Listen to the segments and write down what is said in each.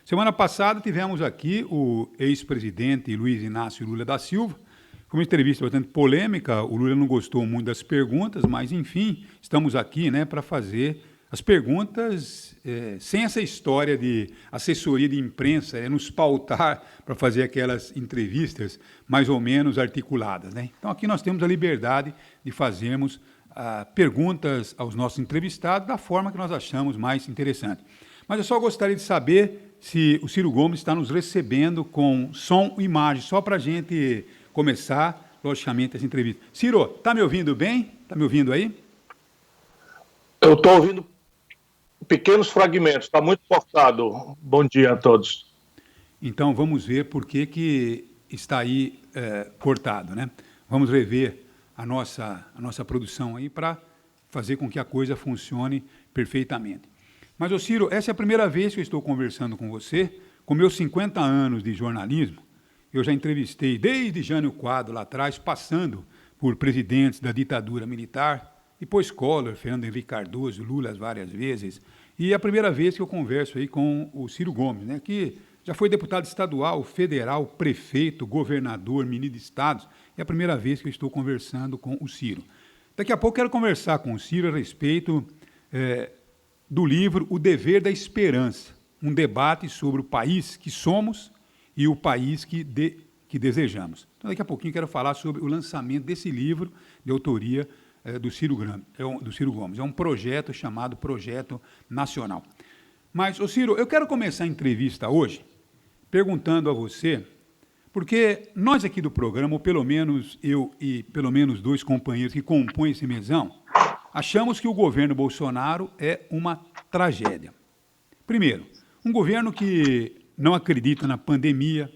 Semana passada tivemos aqui o ex-presidente Luiz Inácio Lula da Silva. Foi uma entrevista bastante polêmica, o Lula não gostou muito das perguntas, mas enfim, estamos aqui, né, para fazer as perguntas sem essa história de assessoria de imprensa, nos pautar para fazer aquelas entrevistas mais ou menos articuladas, né? Então aqui nós temos a liberdade de fazermos perguntas aos nossos entrevistados da forma que nós achamos mais interessante. Mas eu só gostaria de saber se o Ciro Gomes está nos recebendo com som e imagem, só para a gente começar, logicamente, essa entrevista. Ciro, está me ouvindo bem? Está me ouvindo aí? Eu estou ouvindo pequenos fragmentos, está muito cortado. Bom dia a todos. Então, vamos ver por que está aí cortado, né? Vamos rever a nossa produção aí para fazer com que a coisa funcione perfeitamente. Mas, ô Ciro, essa é a primeira vez que eu estou conversando com você. Com meus 50 anos de jornalismo, eu já entrevistei desde Jânio Quadros lá atrás, passando por presidentes da ditadura militar, depois Collor, Fernando Henrique Cardoso, Lula várias vezes. E é a primeira vez que eu converso aí com o Ciro Gomes, né, que já foi deputado estadual, federal, prefeito, governador, ministro de Estados. É a primeira vez que eu estou conversando com o Ciro. Daqui a pouco eu quero conversar com o Ciro a respeito do livro O Dever da Esperança, um debate sobre o país que somos e o país que desejamos. Então, daqui a pouquinho eu quero falar sobre o lançamento desse livro de autoria do Ciro Gomes. É um projeto chamado Projeto Nacional. Mas, ô Ciro, eu quero começar a entrevista hoje perguntando a você, porque nós aqui do programa, ou pelo menos eu e pelo menos 2 companheiros que compõem esse mesão, achamos que o governo Bolsonaro é uma tragédia. Primeiro, um governo que não acredita na pandemia,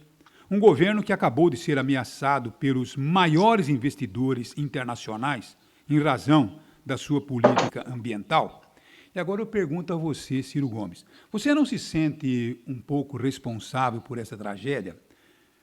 um governo que acabou de ser ameaçado pelos maiores investidores internacionais em razão da sua política ambiental. E agora eu pergunto a você, Ciro Gomes, você não se sente um pouco responsável por essa tragédia?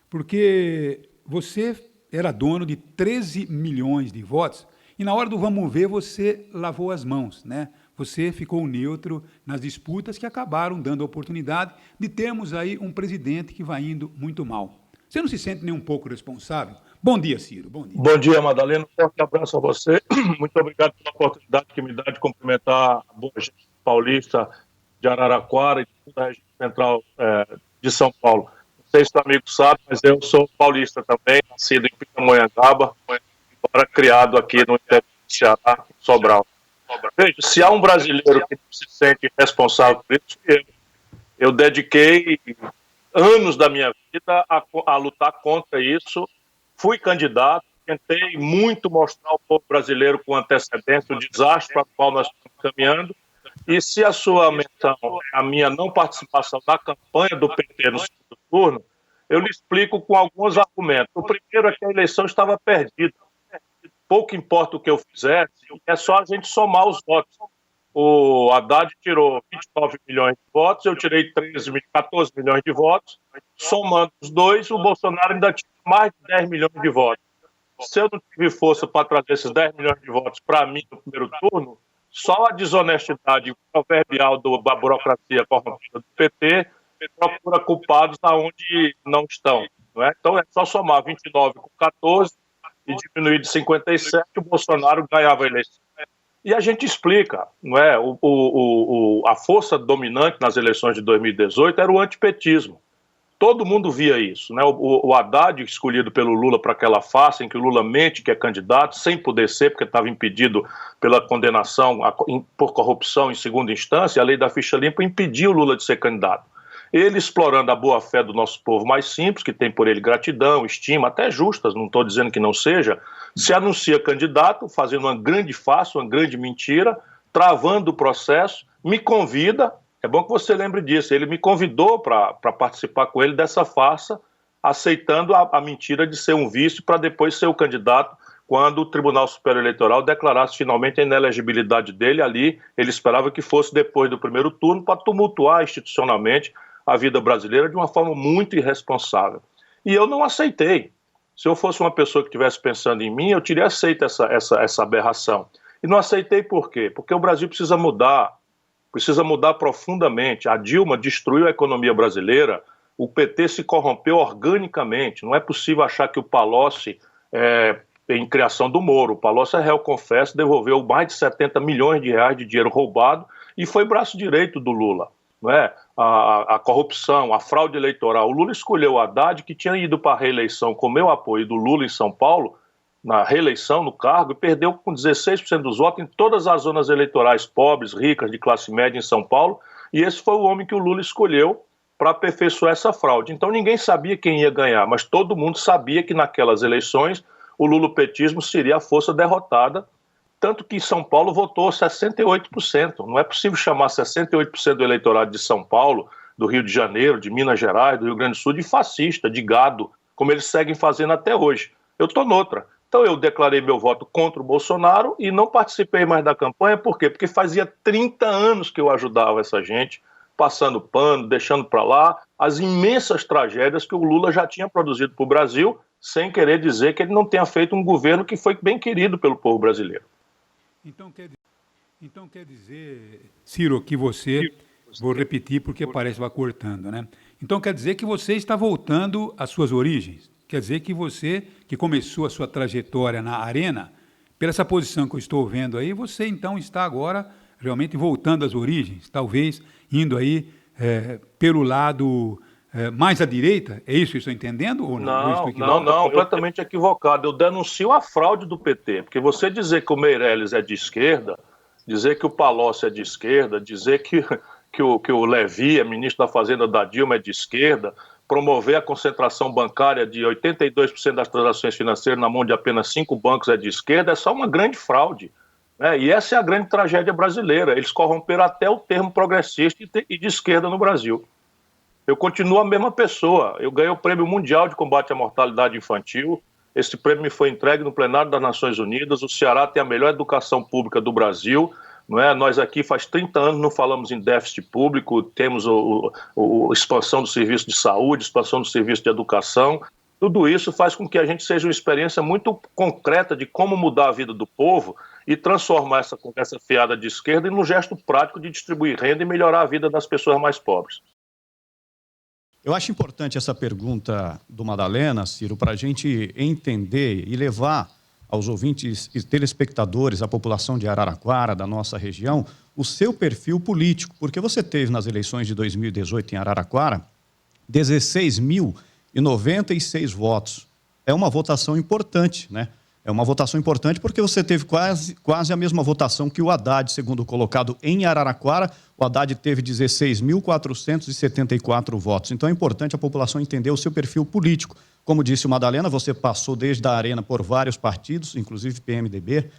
Porque você era dono de 13 milhões de votos e na hora do vamos ver você lavou as mãos, né? Você ficou neutro nas disputas que acabaram dando a oportunidade de termos aí um presidente que vai indo muito mal. Você não se sente nem um pouco responsável? Bom dia, Ciro. Bom dia. Bom dia, Madalena. Um forte abraço a você. Muito obrigado pela oportunidade que me dá de cumprimentar a boa gente paulista de Araraquara e de toda a região central de São Paulo. Não sei se o amigo sabe, mas eu sou paulista também, nascido em Pindamonhangaba, agora criado aqui no interior do Ceará, em Sobral. Veja, se há um brasileiro que se sente responsável por isso, eu dediquei anos da minha vida a lutar contra isso. Fui candidato, tentei muito mostrar ao povo brasileiro com antecedência o desastre para o qual nós estamos caminhando. E se a sua menção é a minha não participação na campanha do PT no segundo turno, eu lhe explico com alguns argumentos. O primeiro é que a eleição estava perdida. Pouco importa o que eu fizesse, é só a gente somar os votos. O Haddad tirou 29 milhões de votos, eu tirei 14 milhões de votos. Somando os dois, o Bolsonaro ainda tinha mais de 10 milhões de votos. Se eu não tive força para trazer esses 10 milhões de votos para mim no primeiro turno, só a desonestidade proverbial da burocracia corrompida do PT procura culpados aonde não estão. Não é? Então é só somar 29 com 14 e diminuir de 57, o Bolsonaro ganhava a eleição. E a gente explica, não é? A força dominante nas eleições de 2018 era o antipetismo. Todo mundo via isso, né? O Haddad, escolhido pelo Lula para aquela farsa em que o Lula mente que é candidato, sem poder ser, porque estava impedido pela condenação por corrupção em segunda instância, a lei da ficha limpa impediu o Lula de ser candidato. Ele, explorando a boa-fé do nosso povo mais simples, que tem por ele gratidão, estima, até justas, não estou dizendo que não seja, se anuncia candidato, fazendo uma grande farsa, uma grande mentira, travando o processo, me convida. É bom que você lembre disso. Ele me convidou para participar com ele dessa farsa, aceitando a mentira de ser um vice para depois ser o candidato quando o Tribunal Superior Eleitoral declarasse finalmente a inelegibilidade dele. Ali ele esperava que fosse depois do primeiro turno para tumultuar institucionalmente a vida brasileira de uma forma muito irresponsável. E eu não aceitei. Se eu fosse uma pessoa que estivesse pensando em mim, eu teria aceito essa aberração. E não aceitei por quê? Porque o Brasil precisa mudar. precisa mudar profundamente. A Dilma destruiu a economia brasileira, o PT se corrompeu organicamente. Não é possível achar que o Palocci em criação do Moro. O Palocci é réu confesso, devolveu mais de 70 milhões de reais de dinheiro roubado e foi braço direito do Lula. Não é? A corrupção, a fraude eleitoral. O Lula escolheu o Haddad, que tinha ido para a reeleição com meu apoio do Lula em São Paulo, na reeleição, no cargo, e perdeu com 16% dos votos em todas as zonas eleitorais pobres, ricas, de classe média em São Paulo, e esse foi o homem que o Lula escolheu para aperfeiçoar essa fraude. Então ninguém sabia quem ia ganhar, mas todo mundo sabia que naquelas eleições o lulopetismo seria a força derrotada, tanto que São Paulo votou 68%. Não é possível chamar 68% do eleitorado de São Paulo, do Rio de Janeiro, de Minas Gerais, do Rio Grande do Sul, de fascista, de gado, como eles seguem fazendo até hoje. Eu estou noutra. Então eu declarei meu voto contra o Bolsonaro e não participei mais da campanha. Por quê? Porque fazia 30 anos que eu ajudava essa gente, passando pano, deixando para lá as imensas tragédias que o Lula já tinha produzido para o Brasil, sem querer dizer que ele não tenha feito um governo que foi bem querido pelo povo brasileiro. Então quer dizer, Ciro, que você, vou repetir porque parece que vai cortando, né? Então quer dizer que você está voltando às suas origens? Quer dizer que você, que começou a sua trajetória na arena, pela essa posição que eu estou vendo aí, você então está agora realmente voltando às origens, talvez indo aí pelo lado mais à direita? É isso que eu estou entendendo ou não? Não, completamente equivocado. Eu denuncio a fraude do PT, porque você dizer que o Meirelles é de esquerda, dizer que o Palocci é de esquerda, dizer que o Levi, ministro da Fazenda da Dilma, é de esquerda, promover a concentração bancária de 82% das transações financeiras na mão de apenas 5 bancos é de esquerda, é só uma grande fraude. E essa é a grande tragédia brasileira. Eles corromperam até o termo progressista e de esquerda no Brasil. Eu continuo a mesma pessoa. Eu ganhei o Prêmio Mundial de Combate à Mortalidade Infantil. Esse prêmio me foi entregue no plenário das Nações Unidas. O Ceará tem a melhor educação pública do Brasil. Não é? Nós aqui faz 30 anos não falamos em déficit público, temos a expansão do serviço de saúde, expansão do serviço de educação. Tudo isso faz com que a gente seja uma experiência muito concreta de como mudar a vida do povo e transformar essa conversa fiada de esquerda em um gesto prático de distribuir renda e melhorar a vida das pessoas mais pobres. Eu acho importante essa pergunta do Madalena, Ciro, para a gente entender e levar aos ouvintes e telespectadores, à população de Araraquara, da nossa região, o seu perfil político, porque você teve nas eleições de 2018 em Araraquara 16.096 votos. É uma votação importante, né? É uma votação importante porque você teve quase a mesma votação que o Haddad, segundo colocado em Araraquara. O Haddad teve 16.474 votos. Então é importante a população entender o seu perfil político. Como disse o Madalena, você passou desde a arena por vários partidos, inclusive PMDB.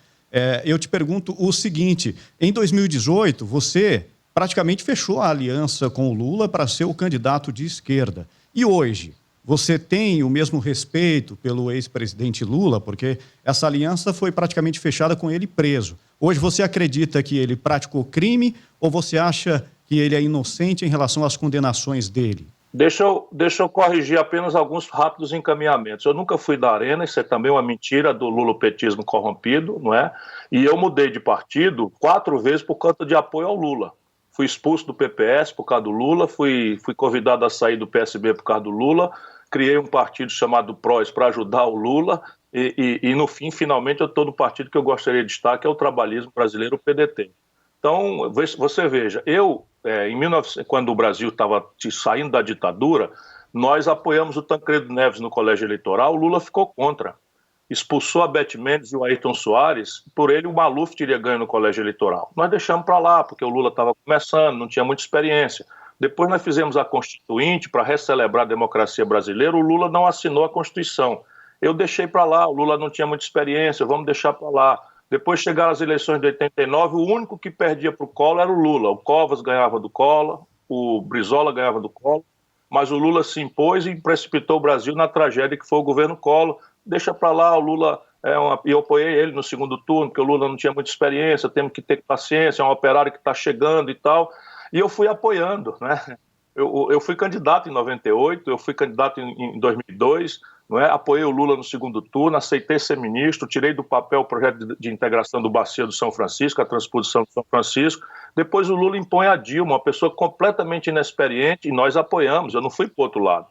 Eu te pergunto o seguinte, em 2018 você praticamente fechou a aliança com o Lula para ser o candidato de esquerda. E hoje, você tem o mesmo respeito pelo ex-presidente Lula, porque essa aliança foi praticamente fechada com ele preso. Hoje você acredita que ele praticou crime ou você acha que ele é inocente em relação às condenações dele? Deixa eu corrigir apenas alguns rápidos encaminhamentos. Eu nunca fui da arena, isso é também uma mentira do lulopetismo corrompido, não é? E eu mudei de partido 4 vezes por conta de apoio ao Lula. Fui expulso do PPS por causa do Lula, fui convidado a sair do PSB por causa do Lula, criei um partido chamado PROS para ajudar o Lula e no fim, finalmente, eu estou no partido que eu gostaria de estar, que é o Trabalhismo Brasileiro, o PDT. Então, você veja, quando o Brasil estava saindo da ditadura, nós apoiamos o Tancredo Neves no colégio eleitoral, o Lula ficou contra. Expulsou a Beth Mendes e o Ayrton Soares, por ele o Maluf teria ganho no colégio eleitoral. Nós deixamos para lá, porque o Lula estava começando, não tinha muita experiência. Depois nós fizemos a Constituinte para recelebrar a democracia brasileira, o Lula não assinou a Constituição. Eu deixei para lá, o Lula não tinha muita experiência, vamos deixar para lá. Depois chegaram as eleições de 89, o único que perdia para o Collor era o Lula. O Covas ganhava do Collor, o Brizola ganhava do Collor, mas o Lula se impôs e precipitou o Brasil na tragédia que foi o governo Collor. Deixa para lá, o Lula, eu apoiei ele no segundo turno, porque o Lula não tinha muita experiência, temos que ter paciência, é um operário que está chegando e tal. E eu fui apoiando, né? Eu fui candidato em 98, eu fui candidato em 2002, não é? Apoiei o Lula no segundo turno, aceitei ser ministro, tirei do papel o projeto de integração do Bacia do São Francisco, a transposição do São Francisco. Depois o Lula impõe a Dilma, uma pessoa completamente inexperiente, e nós apoiamos, eu não fui para o outro lado.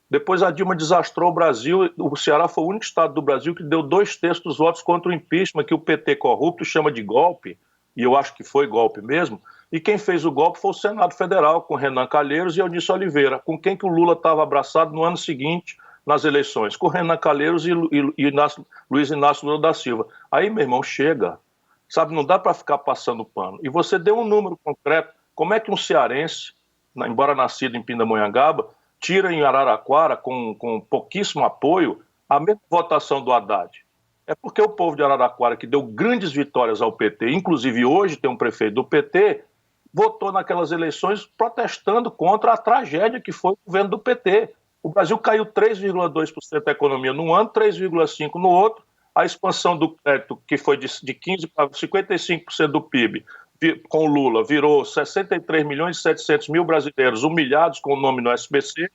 Depois a Dilma desastrou o Brasil, o Ceará foi o único estado do Brasil que deu 2/3 dos votos contra o impeachment, que o PT corrupto chama de golpe, e eu acho que foi golpe mesmo, e quem fez o golpe foi o Senado Federal, com Renan Calheiros e Eunício Oliveira, com quem que o Lula estava abraçado no ano seguinte, nas eleições, com Renan Calheiros e Luiz Inácio Lula da Silva. Aí, meu irmão, chega, sabe, não dá para ficar passando pano. E você deu um número concreto, como é que um cearense, embora nascido em Pindamonhangaba, tira em Araraquara, com pouquíssimo apoio, a mesma votação do Haddad? É porque o povo de Araraquara, que deu grandes vitórias ao PT, inclusive hoje tem um prefeito do PT, votou naquelas eleições protestando contra a tragédia que foi o governo do PT. O Brasil caiu 3,2% da economia num ano, 3,5% no outro. A expansão do crédito, que foi de 15% para 55% do PIB, com o Lula, virou 63 milhões e 700 mil brasileiros humilhados com o nome no SBC,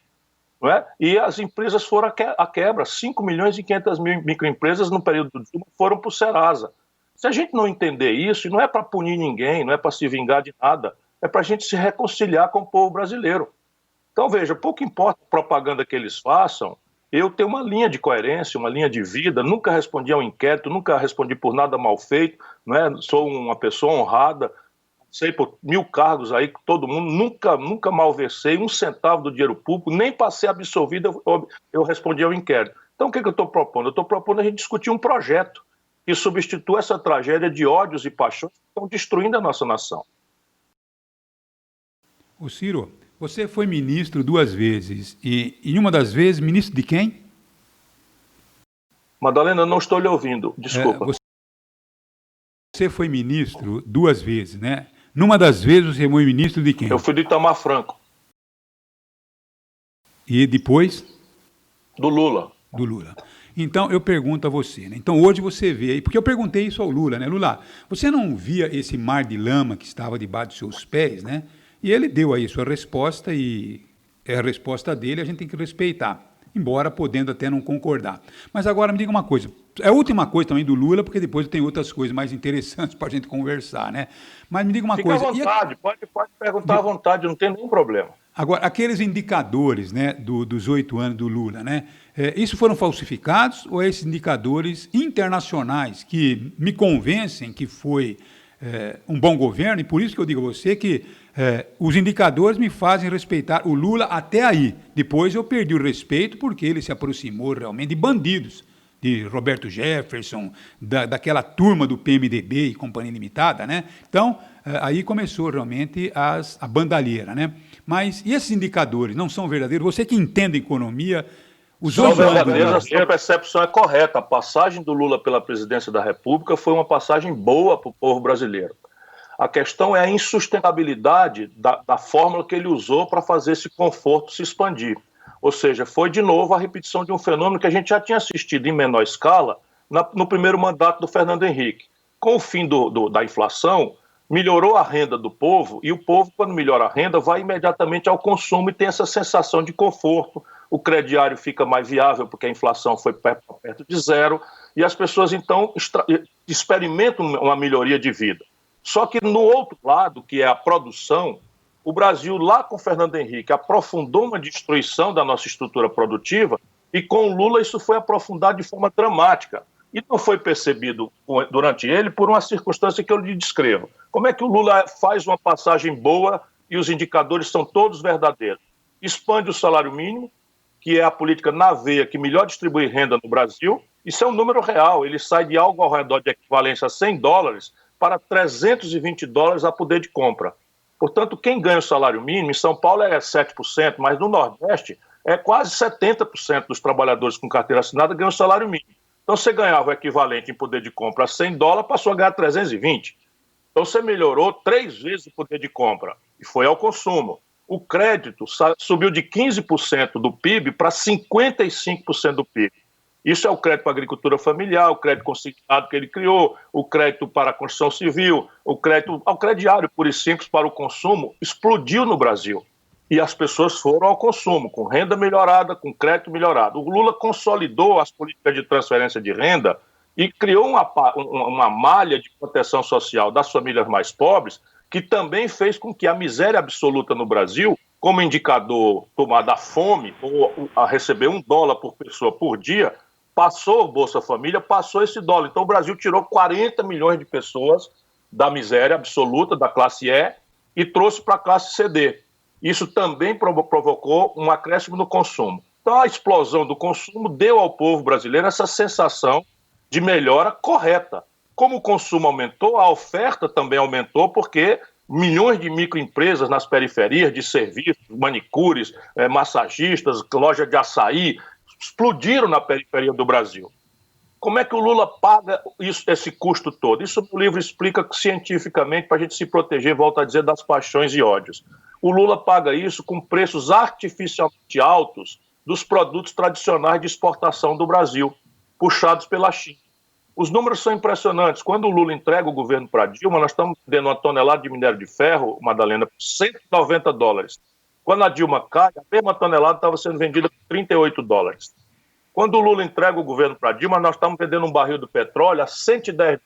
não é? E as empresas foram à quebra. 5 milhões e 500 mil microempresas no período do Dilma foram para o Serasa. Se a gente não entender isso, e não é para punir ninguém, não é para se vingar de nada, é para a gente se reconciliar com o povo brasileiro. Então, veja, pouco importa a propaganda que eles façam, eu tenho uma linha de coerência, uma linha de vida, nunca respondi a um inquérito, nunca respondi por nada mal feito, não é? Sou uma pessoa honrada, sei por 1000 cargos aí, todo mundo, nunca malversei 1 centavo do dinheiro público, nem para ser absolvido eu respondi ao inquérito. Então, o que eu estou propondo? Eu estou propondo a gente discutir um projeto que substitua essa tragédia de ódios e paixões que estão destruindo a nossa nação. O Ciro, você foi ministro 2 vezes, e em uma das vezes, ministro de quem? Madalena, não estou lhe ouvindo, desculpa. Você foi ministro 2 vezes, né? Numa das vezes você foi ministro de quem? Eu fui do Itamar Franco. E depois? Do Lula. Do Lula. Então, eu pergunto a você, né? Então, hoje você vê aí, porque eu perguntei isso ao Lula, né? Lula, você não via esse mar de lama que estava debaixo dos seus pés, né? E ele deu aí sua resposta, e é a resposta dele, a gente tem que respeitar, embora podendo até não concordar. Mas agora me diga uma coisa, é a última coisa também do Lula, porque depois tem outras coisas mais interessantes para a gente conversar, né? Mas me diga uma coisa... Fica à vontade, pode perguntar à vontade, não tem nenhum problema. Agora, aqueles indicadores, né, dos 8 anos do Lula, né, isso foram falsificados ou esses indicadores internacionais que me convencem que foi um bom governo, e por isso que eu digo a você que os indicadores me fazem respeitar o Lula até aí. Depois eu perdi o respeito porque ele se aproximou realmente de bandidos, de Roberto Jefferson, daquela turma do PMDB e Companhia Limitada, né? Então, aí começou realmente a bandalheira, né? Mas e esses indicadores não são verdadeiros? Você que entende economia... São verdadeiros, a sua percepção é correta. A passagem do Lula pela presidência da República foi uma passagem boa para o povo brasileiro. A questão é a insustentabilidade da fórmula que ele usou para fazer esse conforto se expandir. Ou seja, foi de novo a repetição de um fenômeno que a gente já tinha assistido em menor escala no primeiro mandato do Fernando Henrique. Com o fim da inflação, melhorou a renda do povo, e o povo, quando melhora a renda, vai imediatamente ao consumo e tem essa sensação de conforto. O crediário fica mais viável porque a inflação foi perto de zero, e as pessoas, então, experimentam uma melhoria de vida. Só que, no outro lado, que é a produção, o Brasil, lá com Fernando Henrique, aprofundou uma destruição da nossa estrutura produtiva, e com o Lula isso foi aprofundado de forma dramática. E não foi percebido durante ele por uma circunstância que eu lhe descrevo. Como é que o Lula faz uma passagem boa e os indicadores são todos verdadeiros? Expande o salário mínimo, que é a política na veia que melhor distribui renda no Brasil. Isso é um número real, ele sai de algo ao redor de equivalência a $100 para $320 a poder de compra. Portanto, quem ganha o salário mínimo, em São Paulo é 7%, mas no Nordeste é quase 70% dos trabalhadores com carteira assinada ganham o salário mínimo. Então, você ganhava o equivalente em poder de compra a $100, passou a ganhar 320. Então, você melhorou 3 vezes o poder de compra e foi ao consumo. O crédito subiu de 15% do PIB para 55% do PIB. Isso é o crédito para a agricultura familiar, o crédito consignado que ele criou, o crédito para a construção civil, o crédito ao crediário puro e simples para o consumo explodiu no Brasil. e as pessoas foram ao consumo, com renda melhorada, com crédito melhorado. O Lula consolidou as políticas de transferência de renda e criou uma malha de proteção social das famílias mais pobres, que também fez com que a miséria absoluta no Brasil, como indicador da fome, ou a receber $1 por pessoa por dia, passou o Bolsa Família, passou esse dólar. Então o Brasil tirou 40 milhões de pessoas da miséria absoluta, da classe E, e trouxe para a classe CD. Isso também provocou um acréscimo no consumo. Então a explosão do consumo deu ao povo brasileiro essa sensação de melhora correta. Como o consumo aumentou, a oferta também aumentou, porque milhões de microempresas nas periferias de serviços, manicures, massagistas, loja de açaí, explodiram na periferia do Brasil. Como é que o Lula paga esse custo todo? Isso o livro explica cientificamente para a gente se proteger, volto a dizer, das paixões e ódios. O Lula paga isso com preços artificialmente altos dos produtos tradicionais de exportação do Brasil, puxados pela China. Os números são impressionantes. Quando o Lula entrega o governo para Dilma, nós estamos vendendo uma tonelada de minério de ferro, Madalena, por $190. Quando a Dilma cai, a mesma tonelada estava sendo vendida por $38. Quando o Lula entrega o governo para Dilma, nós estamos vendendo um barril de petróleo a $110.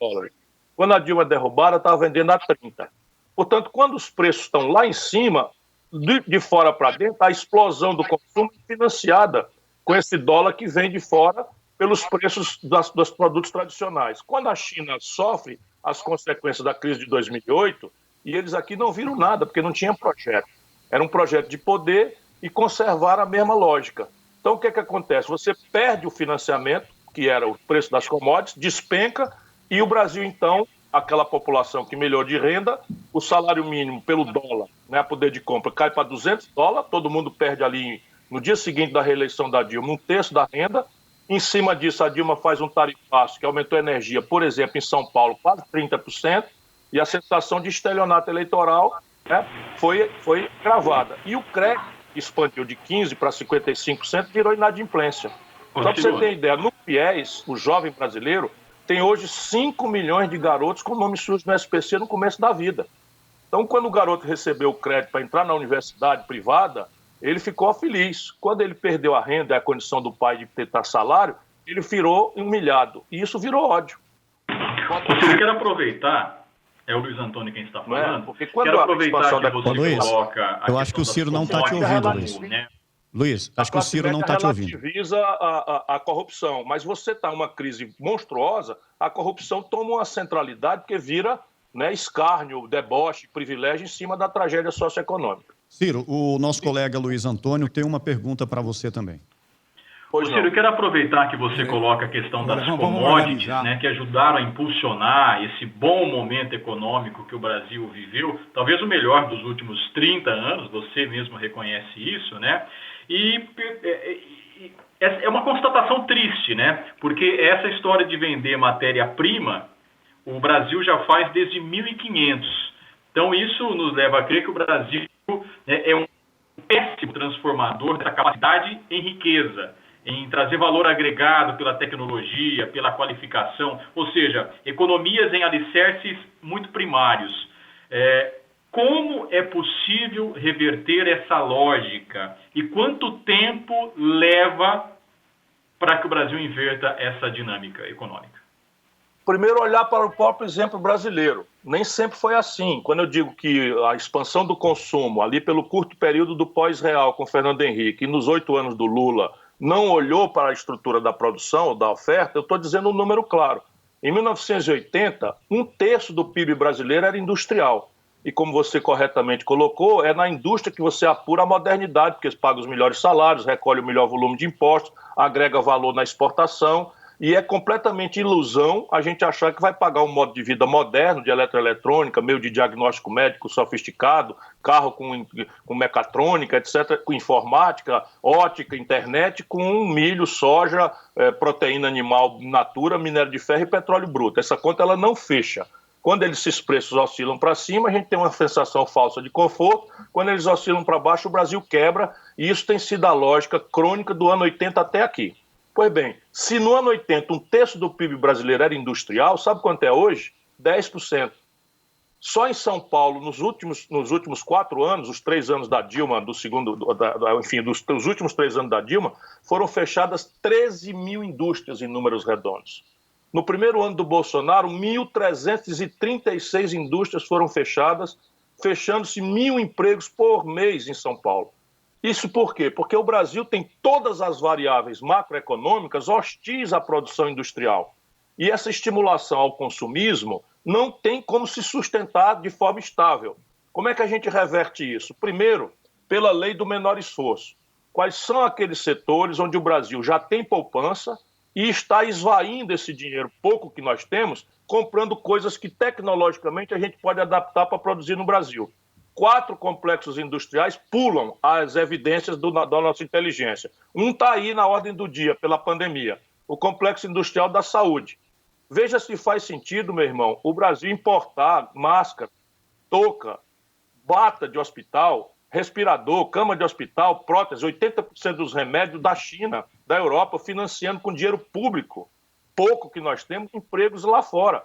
Quando a Dilma é derrubada, estava vendendo a 30. Portanto, quando os preços estão lá em cima, de fora para dentro, a explosão do consumo é financiada com esse dólar que vem de fora pelos preços dos produtos tradicionais. Quando a China sofre as consequências da crise de 2008, e eles aqui não viram nada, porque não tinha projeto. Era um projeto de poder e conservar a mesma lógica. Então, o que acontece? Você perde o financiamento, que era o preço das commodities, despenca, e o Brasil, então, aquela população que melhorou de renda, o salário mínimo pelo dólar, né, poder de compra, cai para $200, todo mundo perde ali, no dia seguinte da reeleição da Dilma, 1/3 da renda. Em cima disso, a Dilma faz um tarifaço que aumentou a energia, por exemplo, em São Paulo, quase 30%, e a sensação de estelionato eleitoral, né, foi gravada. E o crédito expandiu de 15% para 55%, virou inadimplência. Só para você ter ideia, no FIES, o jovem brasileiro tem hoje 5 milhões de garotos com nome sujo no SPC no começo da vida. Então, quando o garoto recebeu o crédito para entrar na universidade privada, ele ficou feliz. Quando ele perdeu a renda e a condição do pai de ter salário, ele virou humilhado. E isso virou ódio. Eu quero aproveitar, é o Luiz Antônio quem está falando, porque quando quero aproveitar que você Luiz, coloca... eu acho que o Ciro não está te ouvindo, Luiz. Né? Luiz, acho que o Ciro não está te ouvindo. Relativiza a corrupção, mas você está em uma crise monstruosa, a corrupção toma uma centralidade porque vira, né, escárnio, deboche, privilégio em cima da tragédia socioeconômica. Ciro, o nosso colega Luiz Antônio tem uma pergunta para você também. Ciro, eu quero aproveitar que você coloca a questão das commodities, né, que ajudaram a impulsionar esse bom momento econômico que o Brasil viveu, talvez o melhor dos últimos 30 anos, você mesmo reconhece isso, né? E é uma constatação triste, né? Porque essa história de vender matéria-prima, o Brasil já faz desde 1500. Então isso nos leva a crer que o Brasil é um péssimo transformador da capacidade em riqueza, em trazer valor agregado pela tecnologia, pela qualificação, ou seja, economias em alicerces muito primários. Como é possível reverter essa lógica? E quanto tempo leva para que o Brasil inverta essa dinâmica econômica? Primeiro, olhar para o próprio exemplo brasileiro. Nem sempre foi assim. Quando eu digo que a expansão do consumo, ali pelo curto período do pós-real com Fernando Henrique, e nos 8 anos do Lula, não olhou para a estrutura da produção ou da oferta, eu estou dizendo um número claro. Em 1980, 1/3 do PIB brasileiro era industrial. E como você corretamente colocou, é na indústria que você apura a modernidade, porque paga os melhores salários, recolhe o melhor volume de impostos, agrega valor na exportação, e é completamente ilusão a gente achar que vai pagar um modo de vida moderno, de eletroeletrônica, meio de diagnóstico médico sofisticado, carro com mecatrônica, etc., com informática, ótica, internet, com milho, soja, proteína animal in natura, minério de ferro e petróleo bruto. Essa conta ela não fecha. Quando esses preços oscilam para cima, a gente tem uma sensação falsa de conforto. Quando eles oscilam para baixo, o Brasil quebra. E isso tem sido a lógica crônica do ano 80 até aqui. Pois bem, se no ano 80 1/3 do PIB brasileiro era industrial, sabe quanto é hoje? 10%. Só em São Paulo, nos últimos 4 anos, os 3 anos da Dilma, dos últimos 3 anos da Dilma, foram fechadas 13 mil indústrias em números redondos. No primeiro ano do Bolsonaro, 1.336 indústrias foram fechadas, fechando-se 1.000 empregos por mês em São Paulo. Isso por quê? Porque o Brasil tem todas as variáveis macroeconômicas hostis à produção industrial. E essa estimulação ao consumismo não tem como se sustentar de forma estável. Como é que a gente reverte isso? Primeiro, pela lei do menor esforço. Quais são aqueles setores onde o Brasil já tem poupança e está esvaindo esse dinheiro pouco que nós temos, comprando coisas que tecnologicamente a gente pode adaptar para produzir no Brasil? 4 complexos industriais pulam as evidências da nossa inteligência. Um está aí na ordem do dia pela pandemia, o Complexo Industrial da Saúde. Veja se faz sentido, meu irmão, o Brasil importar máscara, touca, bata de hospital, respirador, cama de hospital, prótese, 80% dos remédios da China, da Europa, financiando com dinheiro público. Pouco que nós temos, empregos lá fora.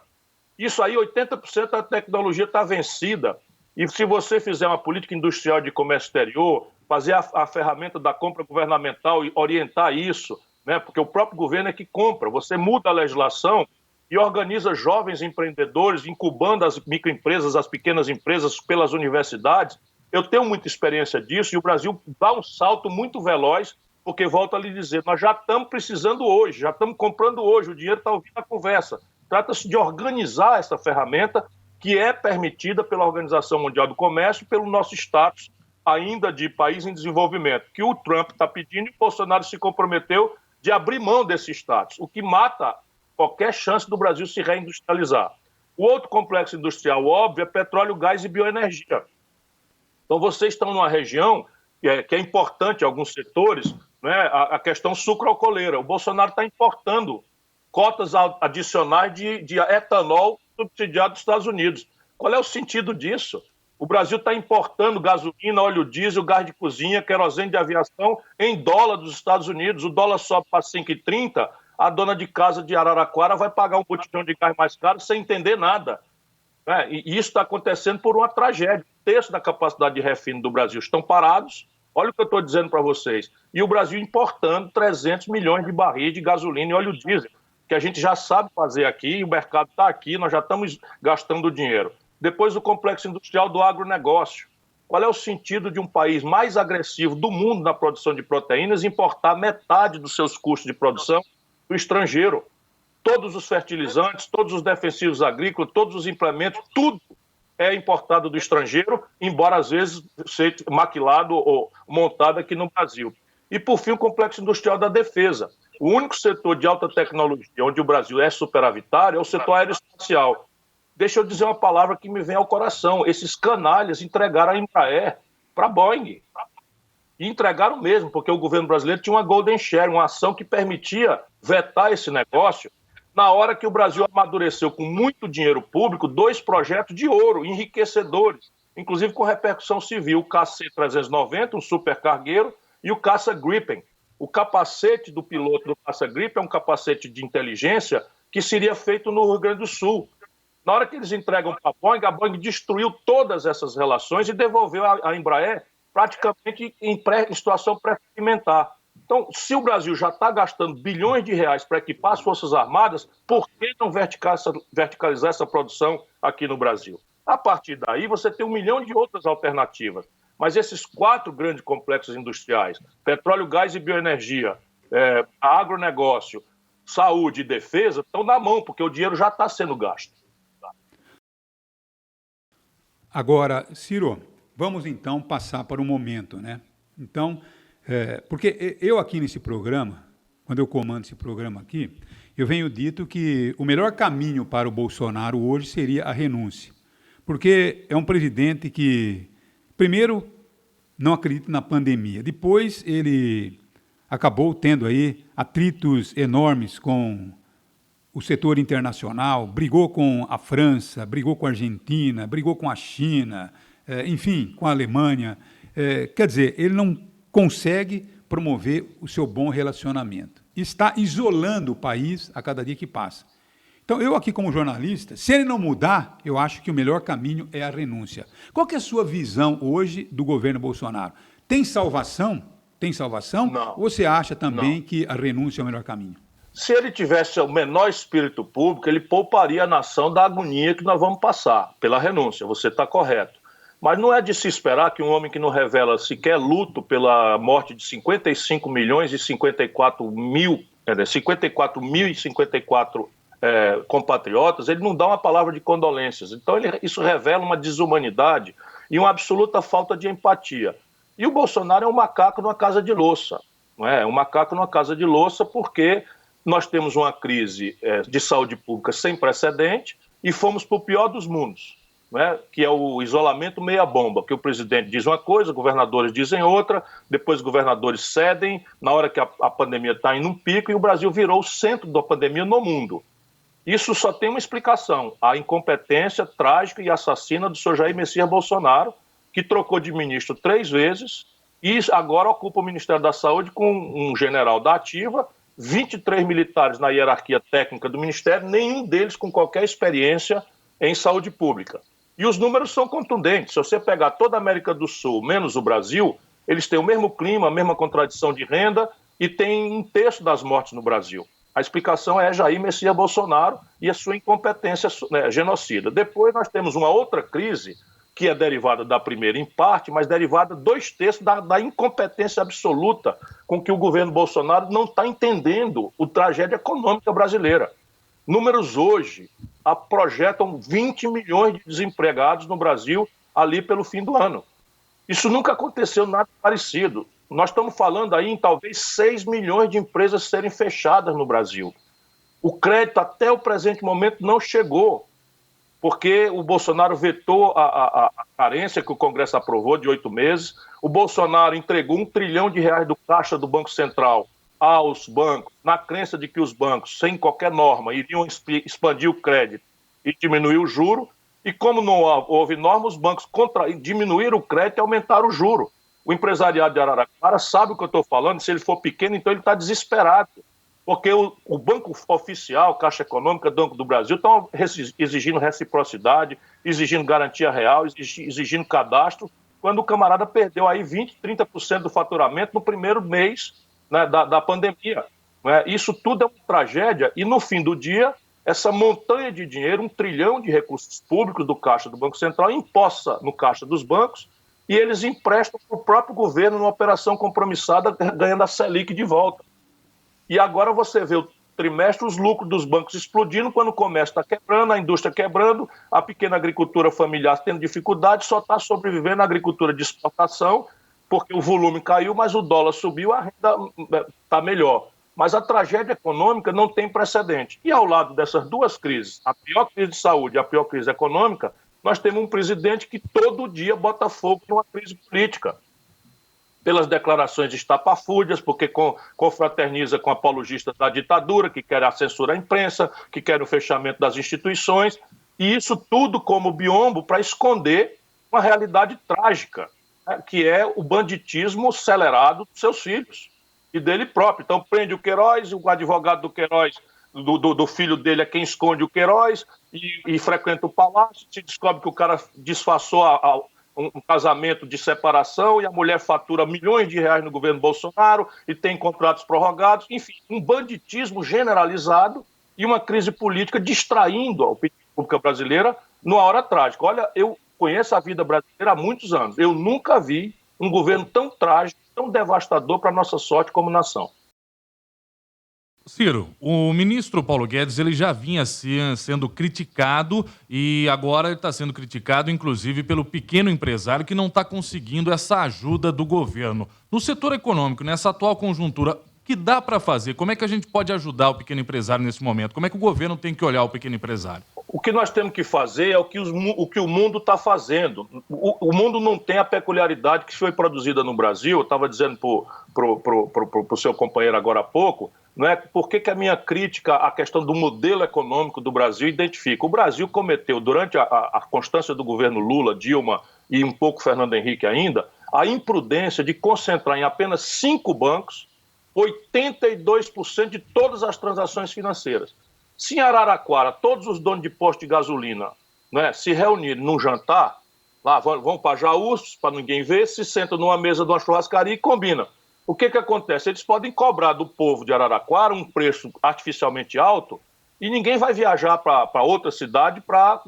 Isso aí, 80% da tecnologia está vencida. E se você fizer uma política industrial de comércio exterior, fazer a ferramenta da compra governamental e orientar isso, né, porque o próprio governo é que compra, você muda a legislação e organiza jovens empreendedores, incubando as microempresas, as pequenas empresas pelas universidades. Eu tenho muita experiência disso e o Brasil dá um salto muito veloz, porque, volto a lhe dizer, nós já estamos precisando hoje, já estamos comprando hoje, o dinheiro está ouvindo a conversa. Trata-se de organizar essa ferramenta que é permitida pela Organização Mundial do Comércio e pelo nosso status ainda de país em desenvolvimento, que o Trump está pedindo e o Bolsonaro se comprometeu de abrir mão desse status, o que mata qualquer chance do Brasil se reindustrializar. O outro complexo industrial óbvio é petróleo, gás e bioenergia. Então, vocês estão numa região que é importante em alguns setores, né, a questão sucroalcooleira. O Bolsonaro está importando cotas adicionais de etanol subsidiado dos Estados Unidos. Qual é o sentido disso? O Brasil está importando gasolina, óleo diesel, gás de cozinha, querosene de aviação em dólar dos Estados Unidos. O dólar sobe para 5,30, a dona de casa de Araraquara vai pagar um botijão de gás mais caro sem entender nada. E isso está acontecendo por uma tragédia. Um terço da capacidade de refino do Brasil estão parados. Olha o que eu estou dizendo para vocês. E o Brasil importando 300 milhões de barris de gasolina e óleo diesel, que a gente já sabe fazer aqui, o mercado está aqui, nós já estamos gastando dinheiro. Depois o complexo industrial do agronegócio. Qual é o sentido de um país mais agressivo do mundo na produção de proteínas importar metade dos seus custos de produção do estrangeiro? Todos os fertilizantes, todos os defensivos agrícolas, todos os implementos, tudo é importado do estrangeiro, embora às vezes seja maquilado ou montado aqui no Brasil. E, por fim, o complexo industrial da defesa. O único setor de alta tecnologia onde o Brasil é superavitário é o setor aeroespacial. Deixa eu dizer uma palavra que me vem ao coração. Esses canalhas entregaram a Embraer para a Boeing. E entregaram mesmo, porque o governo brasileiro tinha uma golden share, uma ação que permitia vetar esse negócio. Na hora que o Brasil amadureceu com muito dinheiro público, 2 projetos de ouro, enriquecedores, inclusive com repercussão civil, o KC-390, um supercargueiro, e o Caça Gripen. O capacete do piloto do Caça Gripen é um capacete de inteligência que seria feito no Rio Grande do Sul. Na hora que eles entregam para a Boeing destruiu todas essas relações e devolveu a Embraer praticamente em situação pré-experimentar. Então, se o Brasil já está gastando bilhões de reais para equipar as Forças Armadas, por que não verticalizar essa produção aqui no Brasil? A partir daí, você tem 1 milhão de outras alternativas. Mas esses 4 grandes complexos industriais, petróleo, gás e bioenergia, agronegócio, saúde e defesa, estão na mão, porque o dinheiro já está sendo gasto. Agora, Ciro, vamos então passar para o momento, né? Então, porque eu aqui nesse programa, quando eu comando esse programa aqui, eu venho dito que o melhor caminho para o Bolsonaro hoje seria a renúncia. Porque é um presidente que, primeiro, não acredita na pandemia. Depois, ele acabou tendo aí atritos enormes com o setor internacional, brigou com a França, brigou com a Argentina, brigou com a China, enfim, com a Alemanha. Quer dizer, ele não consegue promover o seu bom relacionamento. Está isolando o país a cada dia que passa. Então, eu aqui como jornalista, se ele não mudar, eu acho que o melhor caminho é a renúncia. Qual que é a sua visão hoje do governo Bolsonaro? Tem salvação? Tem salvação? Não. Ou você acha também que a renúncia é o melhor caminho? Se ele tivesse o menor espírito público, ele pouparia a nação da agonia que nós vamos passar pela renúncia. Você está correto. Mas não é de se esperar que um homem que não revela sequer luto pela morte de 55 milhões e 54 mil, 54 compatriotas, ele não dá uma palavra de condolências. Então isso revela uma desumanidade e uma absoluta falta de empatia. E o Bolsonaro é um macaco numa casa de louça. Não é? Um macaco numa casa de louça porque nós temos uma crise de saúde pública sem precedente e fomos para o pior dos mundos, né, que é o isolamento meia-bomba, que o presidente diz uma coisa, governadores dizem outra, depois os governadores cedem, na hora que a pandemia está em um pico, e o Brasil virou o centro da pandemia no mundo. Isso só tem uma explicação, a incompetência trágica e assassina do senhor Jair Messias Bolsonaro, que trocou de ministro 3 vezes e agora ocupa o Ministério da Saúde com um general da ativa, 23 militares na hierarquia técnica do Ministério, nenhum deles com qualquer experiência em saúde pública. E os números são contundentes. Se você pegar toda a América do Sul, menos o Brasil, eles têm o mesmo clima, a mesma contradição de renda e tem 1/3 das mortes no Brasil. A explicação é Jair Messias Bolsonaro e a sua incompetência genocida. Depois nós temos uma outra crise, que é derivada da primeira em parte, mas derivada 2/3 da incompetência absoluta com que o governo Bolsonaro não está entendendo a tragédia econômica brasileira. Números hoje projetam 20 milhões de desempregados no Brasil ali pelo fim do ano. Isso nunca aconteceu nada parecido. Nós estamos falando aí em talvez 6 milhões de empresas serem fechadas no Brasil. O crédito até o presente momento não chegou, porque o Bolsonaro vetou a carência que o Congresso aprovou de 8 meses. O Bolsonaro entregou R$1 trilhão do caixa do Banco Central aos bancos, na crença de que os bancos, sem qualquer norma, iriam expandir o crédito e diminuir o juro. E como não houve norma, os bancos diminuíram o crédito e aumentaram o juro. O empresariado de Araraquara sabe o que eu estou falando. Se ele for pequeno, então ele está desesperado. Porque o banco oficial, Caixa Econômica, Banco do Brasil, estão exigindo reciprocidade, exigindo garantia real, exigindo cadastro, quando o camarada perdeu aí 20%, 30% do faturamento no primeiro mês, né, da pandemia. Né? Isso tudo é uma tragédia e, no fim do dia, essa montanha de dinheiro, R$1 trilhão de recursos públicos do Caixa do Banco Central, empossa no Caixa dos bancos e eles emprestam para o próprio governo numa operação compromissada, ganhando a Selic de volta. E agora você vê o trimestre, os lucros dos bancos explodindo, quando o comércio está quebrando, a indústria quebrando, a pequena agricultura familiar tendo dificuldade, só está sobrevivendo a agricultura de exportação, porque o volume caiu, mas o dólar subiu, a renda está melhor. Mas a tragédia econômica não tem precedente. E ao lado dessas duas crises, a pior crise de saúde e a pior crise econômica, nós temos um presidente que todo dia bota fogo numa crise política. Pelas declarações estapafúrdias, porque confraterniza com apologistas da ditadura, que querem a censura à imprensa, que querem o fechamento das instituições, e isso tudo como biombo para esconder uma realidade trágica, né, que é o banditismo acelerado dos seus filhos e dele próprio. Então prende o Queiroz, o advogado do Queiroz, do filho dele é quem esconde o Queiroz, e frequenta o palácio, se descobre que o cara disfarçou um casamento de separação e a mulher fatura milhões de reais no governo Bolsonaro e tem contratos prorrogados. Enfim, um banditismo generalizado e uma crise política distraindo a opinião pública brasileira numa hora trágica. Olha, eu conheço a vida brasileira há muitos anos. Eu nunca vi um governo tão trágico, tão devastador para a nossa sorte como nação. Ciro, o ministro Paulo Guedes ele já vinha sendo criticado e agora ele está sendo criticado, inclusive, pelo pequeno empresário que não está conseguindo essa ajuda do governo. No setor econômico, nessa atual conjuntura, o que dá para fazer? Como é que a gente pode ajudar o pequeno empresário nesse momento? Como é que o governo tem que olhar o pequeno empresário? O que nós temos que fazer é o que o mundo está fazendo. O mundo não tem a peculiaridade que foi produzida no Brasil. Eu estava dizendo para o seu companheiro agora há pouco, não é? Por que a minha crítica à questão do modelo econômico do Brasil identifica? O Brasil cometeu, durante a constância do governo Lula, Dilma e um pouco Fernando Henrique ainda, a imprudência de concentrar em apenas 5 bancos 82% de todas as transações financeiras. Se em Araraquara todos os donos de posto de gasolina, né, se reunirem num jantar, lá vão para Jaúços, para ninguém ver, se sentam numa mesa de uma churrascaria e combinam. O que acontece? Eles podem cobrar do povo de Araraquara um preço artificialmente alto e ninguém vai viajar para outra cidade para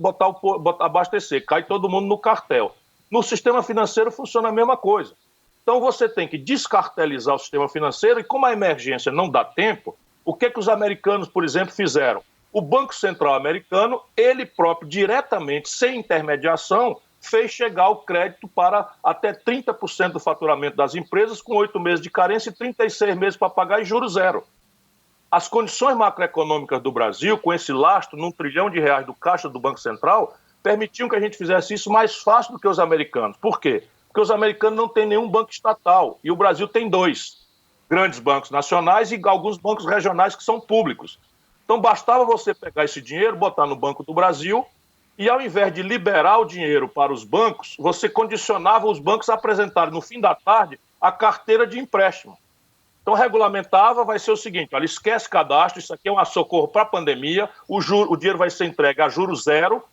abastecer. Cai todo mundo no cartel. No sistema financeiro funciona a mesma coisa. Então você tem que descartelizar o sistema financeiro e como a emergência não dá tempo, o que os americanos, por exemplo, fizeram? O Banco Central americano, ele próprio, diretamente, sem intermediação, fez chegar o crédito para até 30% do faturamento das empresas, com 8 meses de carência e 36 meses para pagar e juros zero. As condições macroeconômicas do Brasil, com esse lastro num trilhão de reais do caixa do Banco Central, permitiam que a gente fizesse isso mais fácil do que os americanos. Por quê? Porque os americanos não têm nenhum banco estatal e o Brasil tem 2 grandes bancos nacionais e alguns bancos regionais que são públicos. Então bastava você pegar esse dinheiro, botar no Banco do Brasil e ao invés de liberar o dinheiro para os bancos, você condicionava os bancos a apresentarem no fim da tarde a carteira de empréstimo. Então regulamentava, vai ser o seguinte, olha, esquece cadastro, isso aqui é um socorro para a pandemia, o dinheiro vai ser entregue a juros zero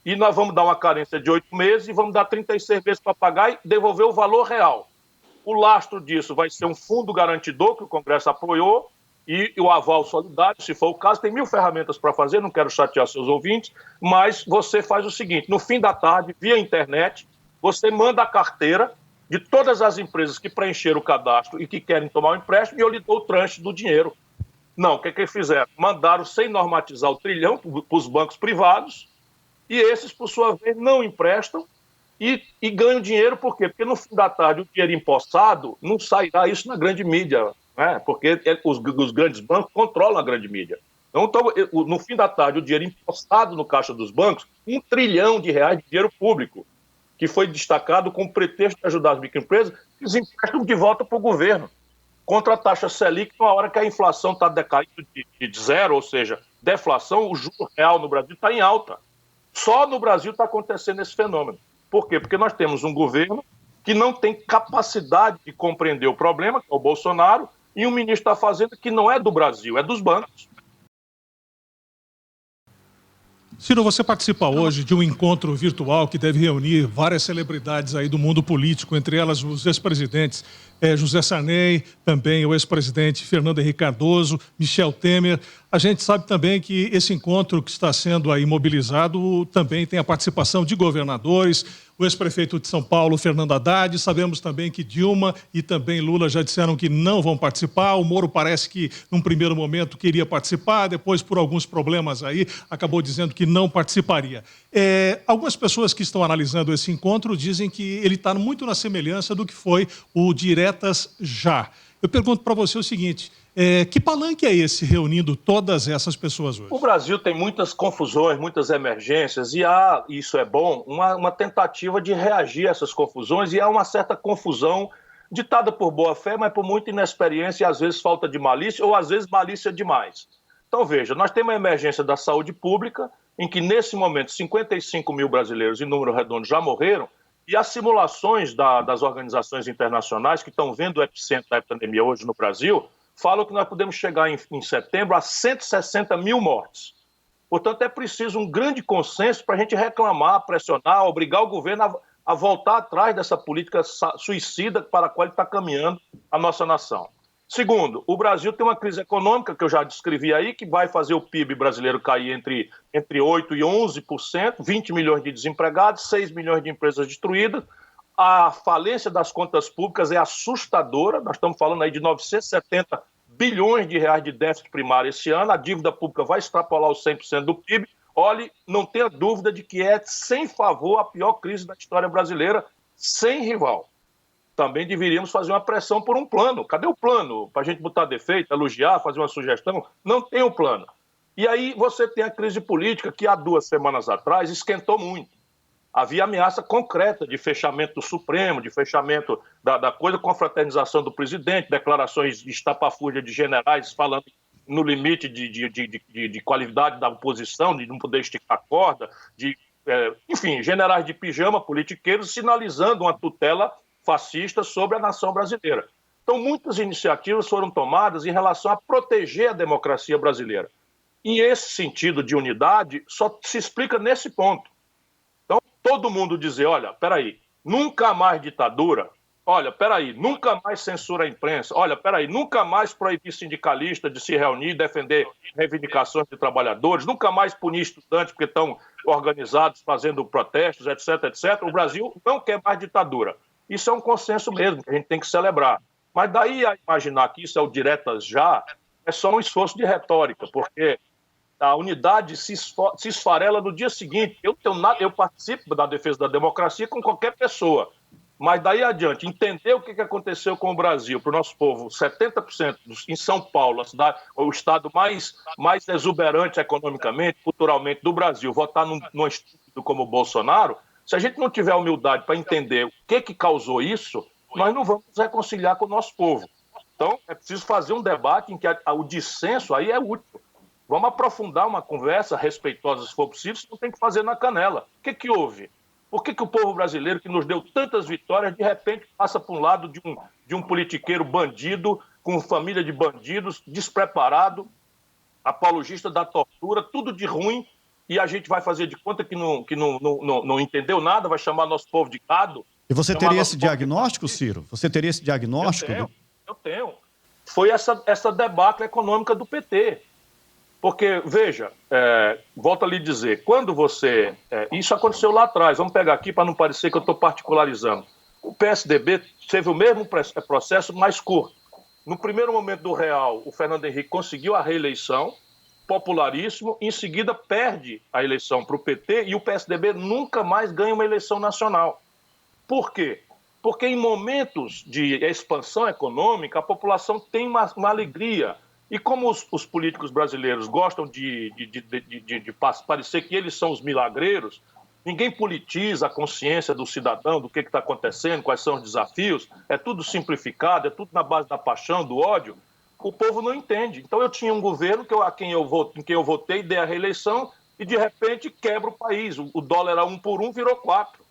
e nós vamos dar uma carência de 8 meses e vamos dar 36 meses para pagar e devolver o valor real. O lastro disso vai ser um fundo garantidor que o Congresso apoiou e o aval solidário, se for o caso. Tem 1000 ferramentas para fazer, não quero chatear seus ouvintes, mas você faz o seguinte, no fim da tarde, via internet, você manda a carteira de todas as empresas que preencheram o cadastro e que querem tomar o empréstimo e eu lhe dou o tranche do dinheiro. Não, o que eles fizeram? Mandaram, sem normatizar o trilhão, para os bancos privados e esses, por sua vez, não emprestam e ganham dinheiro, por quê? Porque no fim da tarde o dinheiro empossado não sairá isso na grande mídia, né? Porque os grandes bancos controlam a grande mídia. Então, no fim da tarde, o dinheiro empossado no caixa dos bancos, 1 trilhão de reais de dinheiro público, que foi destacado com o pretexto de ajudar as microempresas, eles emprestam de volta para o governo, contra a taxa Selic, numa hora que a inflação está decaindo de zero, ou seja, deflação, o juro real no Brasil está em alta. Só no Brasil está acontecendo esse fenômeno. Por quê? Porque nós temos um governo que não tem capacidade de compreender o problema, que é o Bolsonaro, e um ministro da Fazenda que não é do Brasil, é dos bancos. Ciro, você participa hoje de um encontro virtual que deve reunir várias celebridades aí do mundo político, entre elas os ex-presidentes José Sarney, também o ex-presidente Fernando Henrique Cardoso, Michel Temer. A gente sabe também que esse encontro que está sendo aí mobilizado também tem a participação de governadores, o ex-prefeito de São Paulo, Fernando Haddad. Sabemos também que Dilma e também Lula já disseram que não vão participar. O Moro parece que, num primeiro momento, queria participar, depois, por alguns problemas aí, acabou dizendo que não participaria. Algumas pessoas que estão analisando esse encontro dizem que ele está muito na semelhança do que foi o Diretas Já. Eu pergunto para você o seguinte, que palanque é esse reunindo todas essas pessoas hoje? O Brasil tem muitas confusões, muitas emergências, e há, isso é bom, uma tentativa de reagir a essas confusões, e há uma certa confusão ditada por boa-fé, mas por muita inexperiência e às vezes falta de malícia, ou às vezes malícia demais. Então veja, nós temos a emergência da saúde pública, em que nesse momento 55 mil brasileiros em número redondo já morreram, e as simulações das organizações internacionais que estão vendo o epicentro da pandemia hoje no Brasil, falam que nós podemos chegar em setembro a 160 mil mortes. Portanto, é preciso um grande consenso para a gente reclamar, pressionar, obrigar o governo a voltar atrás dessa política suicida para a qual está caminhando a nossa nação. Segundo, o Brasil tem uma crise econômica, que eu já descrevi aí, que vai fazer o PIB brasileiro cair entre 8% e 11%, 20 milhões de desempregados, 6 milhões de empresas destruídas. A falência das contas públicas é assustadora, nós estamos falando aí de 970 bilhões de reais de déficit primário esse ano, a dívida pública vai extrapolar os 100% do PIB. Olhe, não tenha dúvida de que é, sem favor, a pior crise da história brasileira, sem rival. Também deveríamos fazer uma pressão por um plano. Cadê o plano? Para a gente botar defeito, elogiar, fazer uma sugestão? Não tem o plano. E aí você tem a crise política que há 2 semanas atrás esquentou muito. Havia ameaça concreta de fechamento do Supremo, de fechamento da coisa com a fraternização do presidente, declarações de estapafúrdia de generais falando no limite de qualidade da oposição, de não poder esticar a corda, enfim, generais de pijama, politiqueiros, sinalizando uma tutela fascista sobre a nação brasileira. Então, muitas iniciativas foram tomadas em relação a proteger a democracia brasileira. E esse sentido de unidade só se explica nesse ponto. Então, todo mundo dizer, olha, peraí, nunca mais ditadura, olha, peraí, nunca mais censura à imprensa, olha, peraí, nunca mais proibir sindicalista de se reunir e defender reivindicações de trabalhadores, nunca mais punir estudantes porque estão organizados fazendo protestos, etc, etc. O Brasil não quer mais ditadura. Isso é um consenso mesmo, que a gente tem que celebrar. Mas daí a imaginar que isso é o diretas já, é só um esforço de retórica, porque a unidade se esfarela no dia seguinte. Eu participo da defesa da democracia com qualquer pessoa, mas daí adiante, entender o que aconteceu com o Brasil, para o nosso povo, 70% em São Paulo, o estado mais exuberante economicamente, culturalmente do Brasil, votar num estúpido como o Bolsonaro, se a gente não tiver humildade para entender o que causou isso, nós não vamos nos reconciliar com o nosso povo. Então, é preciso fazer um debate em que o dissenso aí é útil. Vamos aprofundar uma conversa respeitosa, se for possível, se não tem que fazer na canela. O que houve? Por que o povo brasileiro, que nos deu tantas vitórias, de repente passa para um lado de um politiqueiro bandido, com família de bandidos, despreparado, apologista da tortura, tudo de ruim, e a gente vai fazer de conta que não entendeu nada, vai chamar nosso povo de gado? E você teria esse diagnóstico, Ciro? Você teria esse diagnóstico? Eu tenho. Foi essa debacle econômica do PT. Porque, veja, volto a lhe dizer, quando você... isso aconteceu lá atrás, vamos pegar aqui para não parecer que eu estou particularizando. O PSDB teve o mesmo processo mais curto. No primeiro momento do Real, o Fernando Henrique conseguiu a reeleição, popularíssimo, em seguida perde a eleição para o PT e o PSDB nunca mais ganha uma eleição nacional. Por quê? Porque em momentos de expansão econômica, a população tem uma alegria. E como os políticos brasileiros gostam de parecer que eles são os milagreiros, ninguém politiza a consciência do cidadão, do que está acontecendo, quais são os desafios, é tudo simplificado, é tudo na base da paixão, do ódio, o povo não entende. Então eu tinha um governo em quem eu votei, dei a reeleição, e de repente quebra o país. O dólar era 1 por 1, virou 4.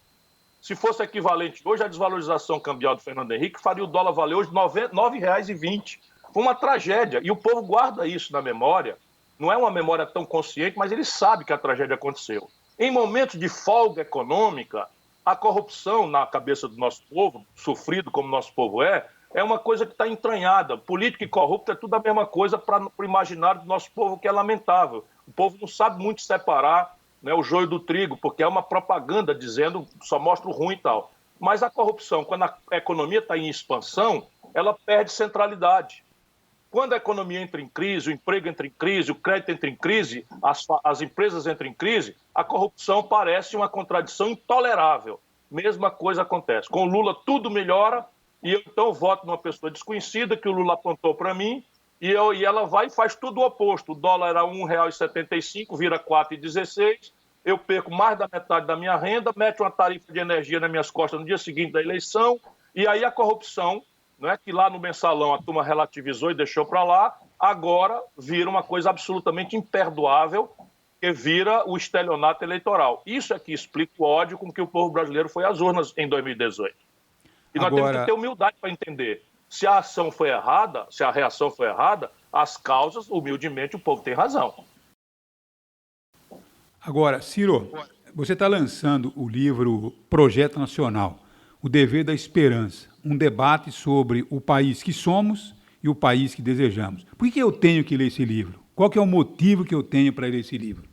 Se fosse equivalente hoje, a desvalorização cambial do Fernando Henrique faria o dólar valer hoje R$ 9,20. Foi uma tragédia, e o povo guarda isso na memória. Não é uma memória tão consciente, mas ele sabe que a tragédia aconteceu. Em momentos de folga econômica, a corrupção na cabeça do nosso povo, sofrido como nosso povo é uma coisa que está entranhada. Político e corrupto é tudo a mesma coisa para o imaginário do nosso povo, que é lamentável. O povo não sabe muito separar, né, o joio do trigo, porque é uma propaganda dizendo só mostra o ruim e tal. Mas a corrupção, quando a economia está em expansão, ela perde centralidade. Quando a economia entra em crise, o emprego entra em crise, o crédito entra em crise, as empresas entram em crise, a corrupção parece uma contradição intolerável. Mesma coisa acontece. Com o Lula tudo melhora e eu então voto numa pessoa desconhecida que o Lula apontou para mim e ela vai e faz tudo o oposto. O dólar era R$ 1,75, vira R$ 4,16, eu perco mais da metade da minha renda, mete uma tarifa de energia nas minhas costas no dia seguinte da eleição e aí a corrupção... Não é que lá no mensalão a turma relativizou e deixou para lá, agora vira uma coisa absolutamente imperdoável, que vira o estelionato eleitoral. Isso é que explica o ódio com que o povo brasileiro foi às urnas em 2018. E nós temos que ter humildade para entender. Se a ação foi errada, se a reação foi errada, as causas, humildemente, o povo tem razão. Agora, Ciro, você está lançando o livro Projeto Nacional, O Dever da Esperança, um debate sobre o país que somos e o país que desejamos. Por que eu tenho que ler esse livro? Qual que é o motivo que eu tenho para ler esse livro?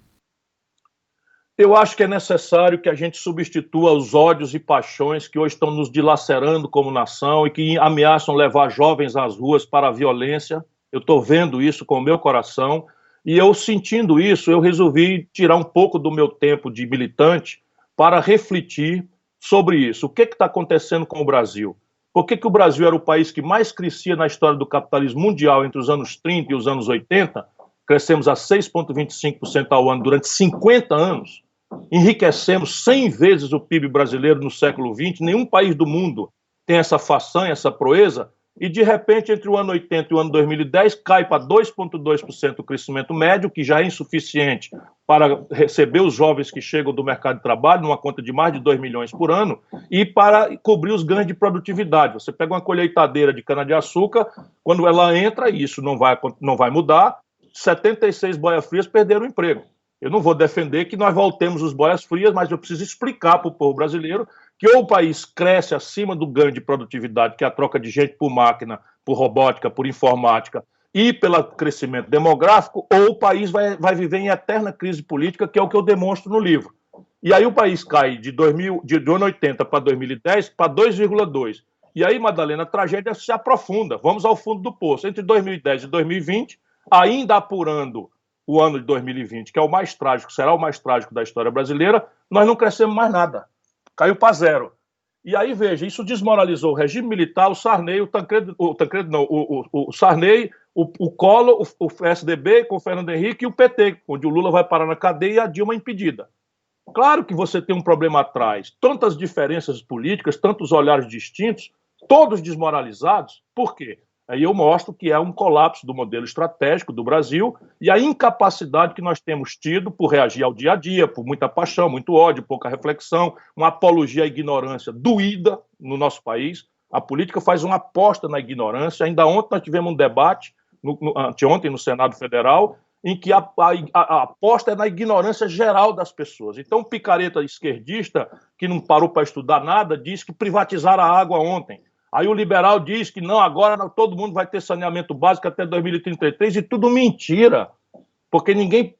Eu acho que é necessário que a gente substitua os ódios e paixões que hoje estão nos dilacerando como nação e que ameaçam levar jovens às ruas para a violência. Eu estou vendo isso com o meu coração e eu, sentindo isso, eu resolvi tirar um pouco do meu tempo de militante para refletir sobre isso. O que está acontecendo com o Brasil? Por que o Brasil era o país que mais crescia na história do capitalismo mundial entre os anos 30 e os anos 80? Crescemos a 6,25% ao ano durante 50 anos. Enriquecemos 100 vezes o PIB brasileiro no século XX. Nenhum país do mundo tem essa façanha, essa proeza. E, de repente, entre o ano 80 e o ano 2010, cai para 2,2% o crescimento médio, que já é insuficiente para receber os jovens que chegam do mercado de trabalho, numa conta de mais de 2 milhões por ano, e para cobrir os ganhos de produtividade. Você pega uma colheitadeira de cana-de-açúcar, quando ela entra, e isso não vai mudar, 76 boias frias perderam o emprego. Eu não vou defender que nós voltemos os boias frias, mas eu preciso explicar para o povo brasileiro que ou o país cresce acima do ganho de produtividade, que é a troca de gente por máquina, por robótica, por informática, e pelo crescimento demográfico, ou o país vai viver em eterna crise política, que é o que eu demonstro no livro. E aí o país cai de ano 80 para 2010 para 2,2. E aí, Madalena, a tragédia se aprofunda. Vamos ao fundo do poço. Entre 2010 e 2020, ainda apurando o ano de 2020, que é o mais trágico, será o mais trágico da história brasileira, nós não crescemos mais nada. Caiu para zero. E aí, veja, isso desmoralizou o regime militar, o Sarney, o Sarney, o Collor, o PSDB com o Fernando Henrique e o PT, onde o Lula vai parar na cadeia e a Dilma impedida. Claro que você tem um problema atrás, tantas diferenças políticas, tantos olhares distintos, todos desmoralizados. Por quê? Aí eu mostro que é um colapso do modelo estratégico do Brasil e a incapacidade que nós temos tido por reagir ao dia a dia, por muita paixão, muito ódio, pouca reflexão, uma apologia à ignorância doída no nosso país. A política faz uma aposta na ignorância. Ainda ontem nós tivemos um debate, anteontem no Senado Federal, em que a aposta é na ignorância geral das pessoas. Então, o picareta esquerdista, que não parou para estudar nada, diz que privatizaram a água ontem. Aí o liberal diz que não, agora todo mundo vai ter saneamento básico até 2033, e tudo mentira, porque ninguém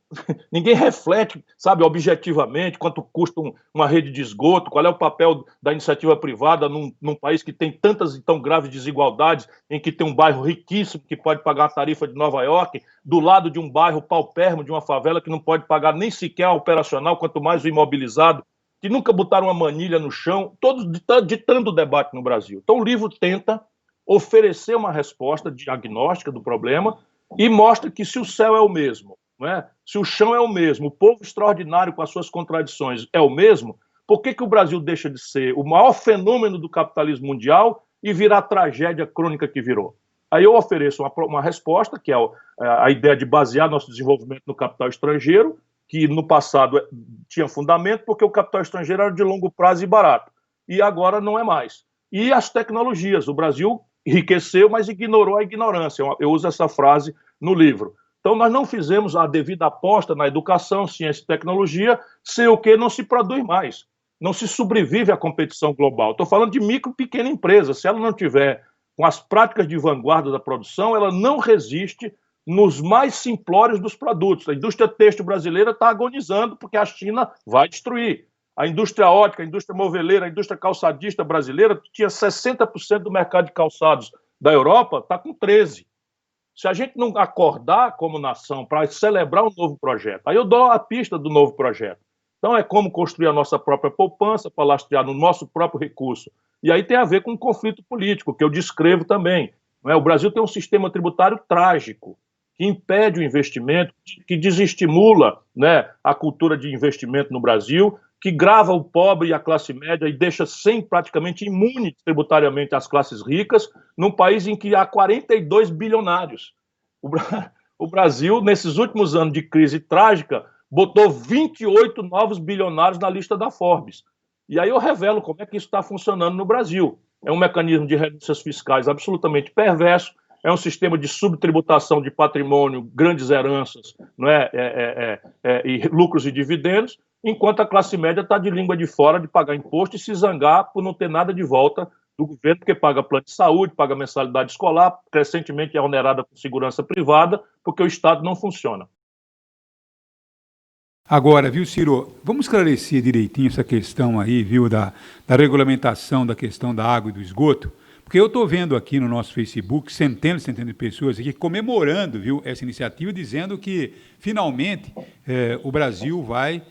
reflete, sabe, objetivamente, quanto custa uma rede de esgoto, qual é o papel da iniciativa privada num país que tem tantas e tão graves desigualdades, em que tem um bairro riquíssimo que pode pagar a tarifa de Nova York, do lado de um bairro paupérrimo, de uma favela que não pode pagar nem sequer a operacional, quanto mais o imobilizado, que nunca botaram uma manilha no chão, todos ditando o debate no Brasil. Então o livro tenta oferecer uma resposta diagnóstica do problema e mostra que se o céu é o mesmo, não é? Se o chão é o mesmo, o povo extraordinário com as suas contradições é o mesmo, por que o Brasil deixa de ser o maior fenômeno do capitalismo mundial e virar a tragédia crônica que virou? Aí eu ofereço uma resposta, que é a ideia de basear nosso desenvolvimento no capital estrangeiro, que no passado tinha fundamento porque o capital estrangeiro era de longo prazo e barato, e agora não é mais. E as tecnologias, o Brasil enriqueceu, mas ignorou a ignorância, eu uso essa frase no livro. Então nós não fizemos a devida aposta na educação, ciência e tecnologia, sem o que não se produz mais, não se sobrevive à competição global. Estou falando de micro e pequena empresa, se ela não tiver com as práticas de vanguarda da produção, ela não resiste nos mais simplórios dos produtos. A indústria têxtil brasileira está agonizando porque a China vai destruir. A indústria ótica, a indústria moveleira, a indústria calçadista brasileira, que tinha 60% do mercado de calçados da Europa, está com 13%. Se a gente não acordar como nação para celebrar um novo projeto, aí eu dou a pista do novo projeto. Então é como construir a nossa própria poupança para lastrear no nosso próprio recurso. E aí tem a ver com um conflito político, que eu descrevo também. Não é? O Brasil tem um sistema tributário trágico, que impede o investimento, que desestimula, né, a cultura de investimento no Brasil, que grava o pobre e a classe média e deixa praticamente imune tributariamente as classes ricas, num país em que há 42 bilionários. O Brasil, nesses últimos anos de crise trágica, botou 28 novos bilionários na lista da Forbes. E aí eu revelo como é que isso está funcionando no Brasil. É um mecanismo de renúncias fiscais absolutamente perverso, é um sistema de subtributação de patrimônio, grandes heranças, não é? E lucros e dividendos, enquanto a classe média está de língua de fora de pagar imposto e se zangar por não ter nada de volta do governo, porque paga plano de saúde, paga mensalidade escolar, crescentemente é onerada por segurança privada, porque o Estado não funciona. Agora, viu, Ciro, vamos esclarecer direitinho essa questão aí, viu, da regulamentação da questão da água e do esgoto. Porque eu estou vendo aqui no nosso Facebook centenas e centenas de pessoas aqui comemorando, viu, essa iniciativa, dizendo que, finalmente, o Brasil vai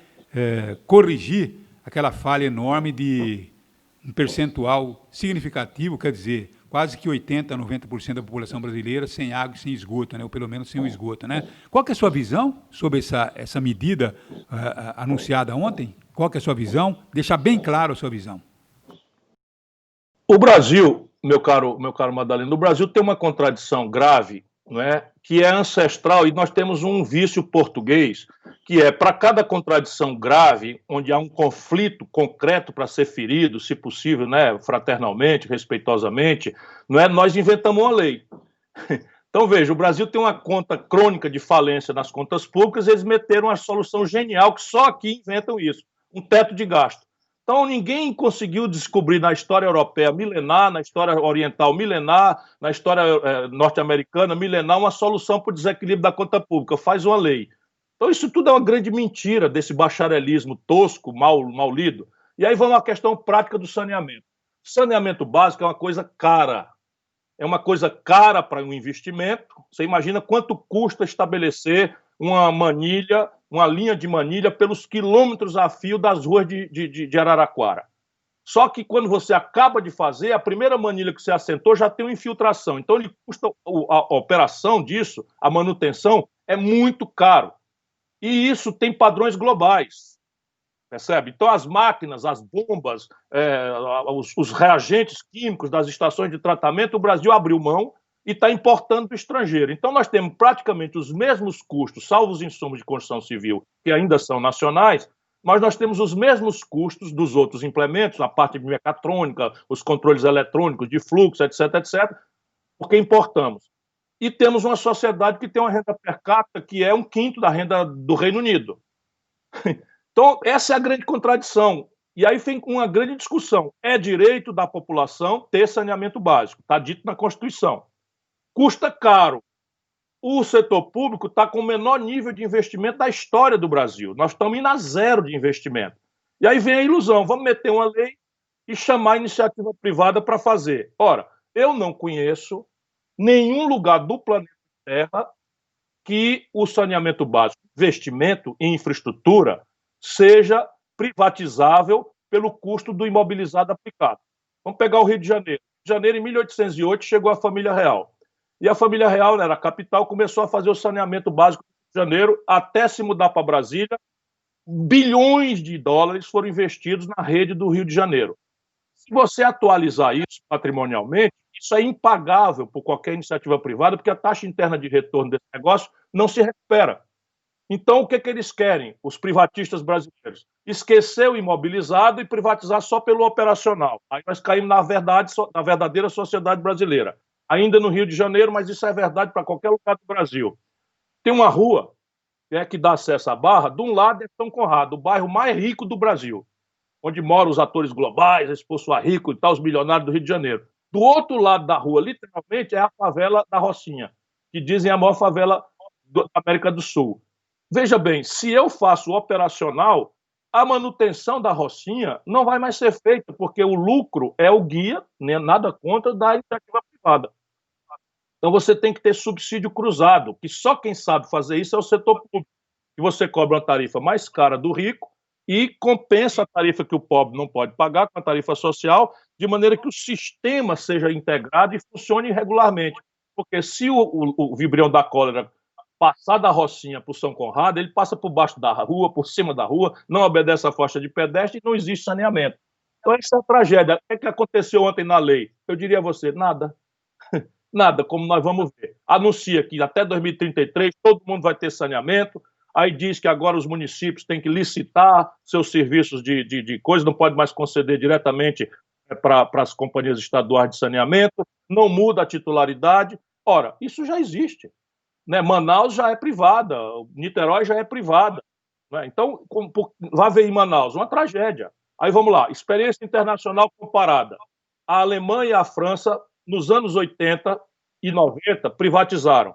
corrigir aquela falha enorme de um percentual significativo, quer dizer, quase que 80%, 90% da população brasileira sem água e sem esgoto, né, ou pelo menos sem o esgoto. Né? Qual que é a sua visão sobre essa medida anunciada ontem? Qual que é a sua visão? Deixar bem claro a sua visão. O Brasil, meu caro Madalena, o Brasil tem uma contradição grave, não é? Que é ancestral, e nós temos um vício português, que é, para cada contradição grave, onde há um conflito concreto para ser ferido, se possível, né, fraternalmente, respeitosamente, não é? Nós inventamos uma lei. Então, veja, o Brasil tem uma conta crônica de falência nas contas públicas, eles meteram uma solução genial, que só aqui inventam isso, um teto de gasto. Então, ninguém conseguiu descobrir na história europeia milenar, na história oriental milenar, na história norte-americana milenar, uma solução para o desequilíbrio da conta pública. Faz uma lei. Então, isso tudo é uma grande mentira desse bacharelismo tosco, mal lido. E aí vamos à questão prática do saneamento. Saneamento básico é uma coisa cara. É uma coisa cara para um investimento. Você imagina quanto custa estabelecer uma manilha, uma linha de manilha pelos quilômetros a fio das ruas de Araraquara. Só que quando você acaba de fazer, a primeira manilha que você assentou já tem uma infiltração. Então, ele custa, a operação disso, a manutenção, é muito caro. E isso tem padrões globais. Percebe? Então, as máquinas, as bombas, os reagentes químicos das estações de tratamento, o Brasil abriu mão e está importando do estrangeiro. Então, nós temos praticamente os mesmos custos, salvo os insumos de construção civil, que ainda são nacionais, mas nós temos os mesmos custos dos outros implementos, a parte de mecatrônica, os controles eletrônicos de fluxo, etc., etc., porque importamos. E temos uma sociedade que tem uma renda per capita que é 1/5 da renda do Reino Unido. Então, essa é a grande contradição. E aí vem uma grande discussão. É direito da população ter saneamento básico. Está dito na Constituição. Custa caro. O setor público está com o menor nível de investimento da história do Brasil. Nós estamos indo a zero de investimento. E aí vem a ilusão. Vamos meter uma lei e chamar a iniciativa privada para fazer. Ora, eu não conheço nenhum lugar do planeta Terra que o saneamento básico, investimento em infraestrutura, seja privatizável pelo custo do imobilizado aplicado. Vamos pegar o Rio de Janeiro. Rio de Janeiro, em 1808, chegou a família real. E a família real, era a capital, começou a fazer o saneamento básico do Rio de Janeiro até se mudar para Brasília. Bilhões de dólares foram investidos na rede do Rio de Janeiro. Se você atualizar isso patrimonialmente, isso é impagável por qualquer iniciativa privada, porque a taxa interna de retorno desse negócio não se recupera. Então, o que eles querem, os privatistas brasileiros? Esquecer o imobilizado e privatizar só pelo operacional. Aí nós caímos na verdadeira sociedade brasileira. Ainda no Rio de Janeiro, mas isso é verdade para qualquer lugar do Brasil. Tem uma rua que dá acesso à Barra, de um lado é São Conrado, o bairro mais rico do Brasil, onde moram os atores globais, esse pessoal rico e tal, os milionários do Rio de Janeiro. Do outro lado da rua, literalmente, é a favela da Rocinha, que dizem a maior favela da América do Sul. Veja bem, se eu faço operacional, a manutenção da Rocinha não vai mais ser feita, porque o lucro é o guia, né, nada contra, da iniciativa privada. Então você tem que ter subsídio cruzado, que só quem sabe fazer isso é o setor público, que você cobra uma tarifa mais cara do rico e compensa a tarifa que o pobre não pode pagar com a tarifa social, de maneira que o sistema seja integrado e funcione regularmente. Porque se o vibrião da cólera passar da Rocinha para o São Conrado, ele passa por baixo da rua, por cima da rua, não obedece à faixa de pedestre e não existe saneamento. Então, essa é a tragédia. O que aconteceu ontem na lei? Eu diria a você, nada. Nada, como nós vamos ver. Anuncia que até 2033 todo mundo vai ter saneamento, aí diz que agora os municípios têm que licitar seus serviços de coisa, não pode mais conceder diretamente para as companhias estaduais de saneamento, não muda a titularidade. Ora, isso já existe. Né? Manaus já é privada, Niterói já é privada. Né? Então, vai ver em Manaus, uma tragédia. Aí vamos lá, experiência internacional comparada. A Alemanha e a França, nos anos 80 e 90, privatizaram.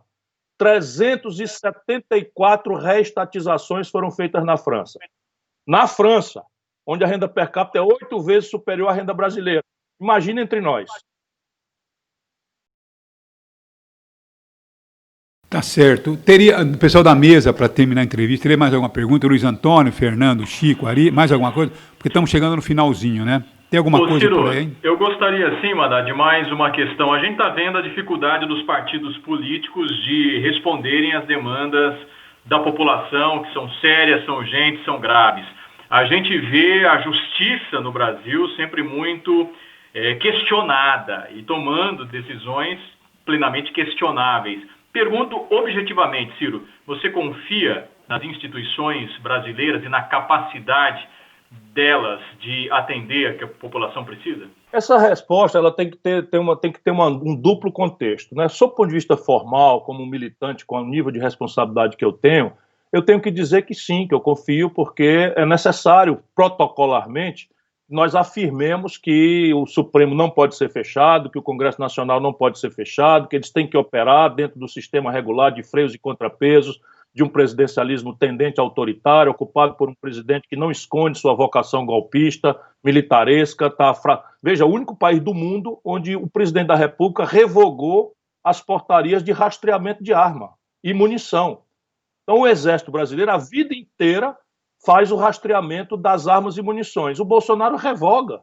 374 reestatizações foram feitas na França. Na França, onde a renda per capita é 8 vezes superior à renda brasileira. Imagina entre nós. Tá certo. Teria, o pessoal da mesa, para terminar a entrevista, teria mais alguma pergunta? Luiz Antônio, Fernando, Chico, Ari, mais alguma coisa? Porque estamos chegando no finalzinho, né? Tem alguma coisa Ciro, por aí, hein? Eu gostaria, sim, Madá, de mais uma questão. A gente está vendo a dificuldade dos partidos políticos de responderem às demandas da população, que são sérias, são urgentes, são graves. A gente vê a justiça no Brasil sempre muito questionada e tomando decisões plenamente questionáveis. Pergunto objetivamente, Ciro, você confia nas instituições brasileiras e na capacidade delas de atender a que a população precisa? Essa resposta ela tem que ter um duplo contexto, né? Sob o ponto de vista formal, como um militante com o nível de responsabilidade que eu tenho que dizer que sim, que eu confio, porque é necessário, protocolarmente, nós afirmemos que o Supremo não pode ser fechado, que o Congresso Nacional não pode ser fechado, que eles têm que operar dentro do sistema regular de freios e contrapesos, de um presidencialismo tendente autoritário, ocupado por um presidente que não esconde sua vocação golpista, militaresca. Veja, o único país do mundo onde o presidente da República revogou as portarias de rastreamento de arma e munição. Então, o Exército Brasileiro, a vida inteira, faz o rastreamento das armas e munições. O Bolsonaro revoga.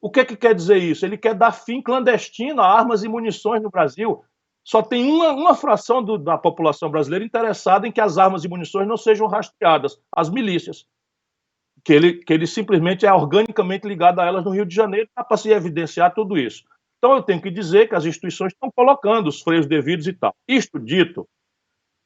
O que quer dizer isso? Ele quer dar fim clandestino a armas e munições no Brasil. Só tem uma fração da população brasileira interessada em que as armas e munições não sejam rastreadas, as milícias, que ele simplesmente é organicamente ligado a elas no Rio de Janeiro, para se evidenciar tudo isso. Então eu tenho que dizer que as instituições estão colocando os freios devidos e tal. Isto dito,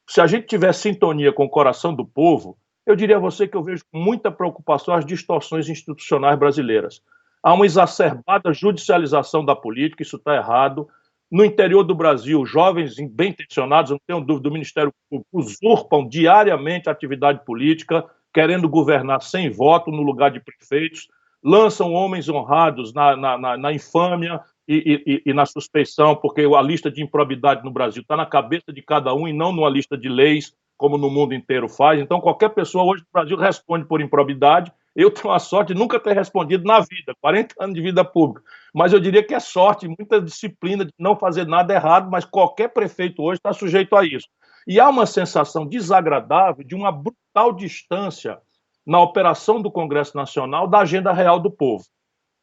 se a gente tiver sintonia com o coração do povo, eu diria a você que eu vejo com muita preocupação as distorções institucionais brasileiras. Há uma exacerbada judicialização da política, isso está errado. No interior do Brasil, jovens bem intencionados, não tenho dúvida, do Ministério Público, usurpam diariamente a atividade política, querendo governar sem voto no lugar de prefeitos, lançam homens honrados na infâmia e na suspeição, porque a lista de improbidade no Brasil está na cabeça de cada um e não numa lista de leis, como no mundo inteiro faz. Então, qualquer pessoa hoje no Brasil responde por improbidade. Eu tenho a sorte de nunca ter respondido na vida, 40 anos de vida pública. Mas eu diria que é sorte, muita disciplina de não fazer nada errado, mas qualquer prefeito hoje está sujeito a isso. E há uma sensação desagradável de uma brutal distância na operação do Congresso Nacional da agenda real do povo.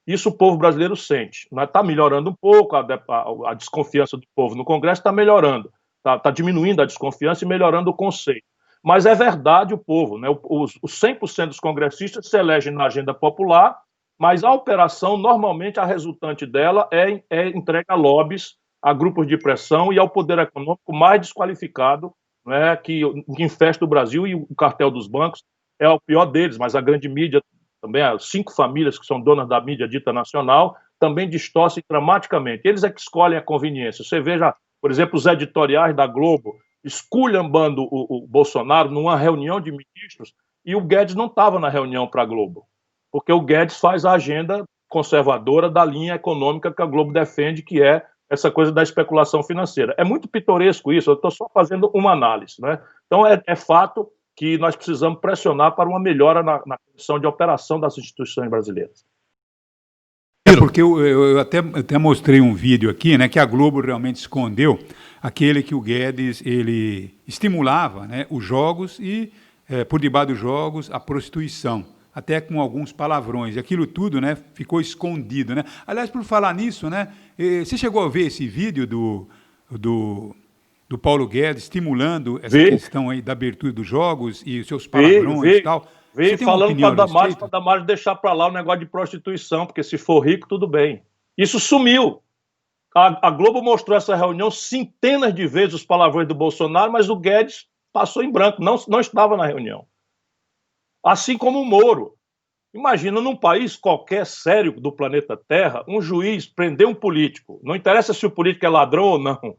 Isso o povo brasileiro sente. Está melhorando um pouco, a desconfiança do povo no Congresso está melhorando, está diminuindo a desconfiança e melhorando o conceito. Mas é verdade o povo, né? Os 100% dos congressistas se elegem na agenda popular, mas a operação, normalmente, a resultante dela é entregue a lobbies, a grupos de pressão e ao poder econômico mais desqualificado, né, que infesta o Brasil, e o cartel dos bancos é o pior deles, mas a grande mídia, também as 5 famílias que são donas da mídia dita nacional, também distorcem dramaticamente. Eles é que escolhem a conveniência. Você veja, por exemplo, os editoriais da Globo esculhambando o Bolsonaro numa reunião de ministros, e o Guedes não estava na reunião para a Globo, porque o Guedes faz a agenda conservadora da linha econômica que a Globo defende, que é essa coisa da especulação financeira. É muito pitoresco isso, eu estou só fazendo uma análise, né? Então é fato que nós precisamos pressionar para uma melhora na condição de operação das instituições brasileiras. Porque eu até mostrei um vídeo aqui, né, que a Globo realmente escondeu aquele que o Guedes ele estimulava, né, os jogos e, por debaixo dos jogos, a prostituição, até com alguns palavrões. E aquilo tudo, né, ficou escondido, né? Aliás, por falar nisso, né, você chegou a ver esse vídeo do Paulo Guedes estimulando essa questão aí da abertura dos jogos e os seus palavrões e tal? Vem falando para Damares deixar para lá o negócio de prostituição, porque se for rico, tudo bem. Isso sumiu. A Globo mostrou essa reunião centenas de vezes os palavrões do Bolsonaro, mas o Guedes passou em branco, não estava na reunião. Assim como o Moro. Imagina, num país qualquer sério do planeta Terra, um juiz prender um político. Não interessa se o político é ladrão ou não.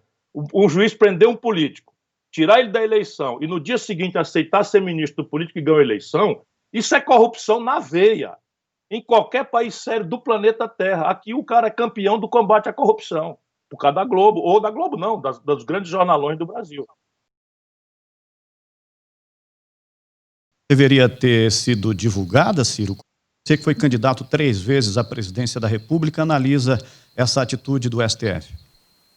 Um juiz prender um político, tirar ele da eleição e no dia seguinte aceitar ser ministro do político que ganhou a eleição, isso é corrupção na veia. Em qualquer país sério do planeta Terra. Aqui o cara é campeão do combate à corrupção, por causa da Globo, ou da Globo não, dos grandes jornalões do Brasil. Deveria ter sido divulgada, Ciro? Você que foi candidato 3 vezes à presidência da República, analisa essa atitude do STF.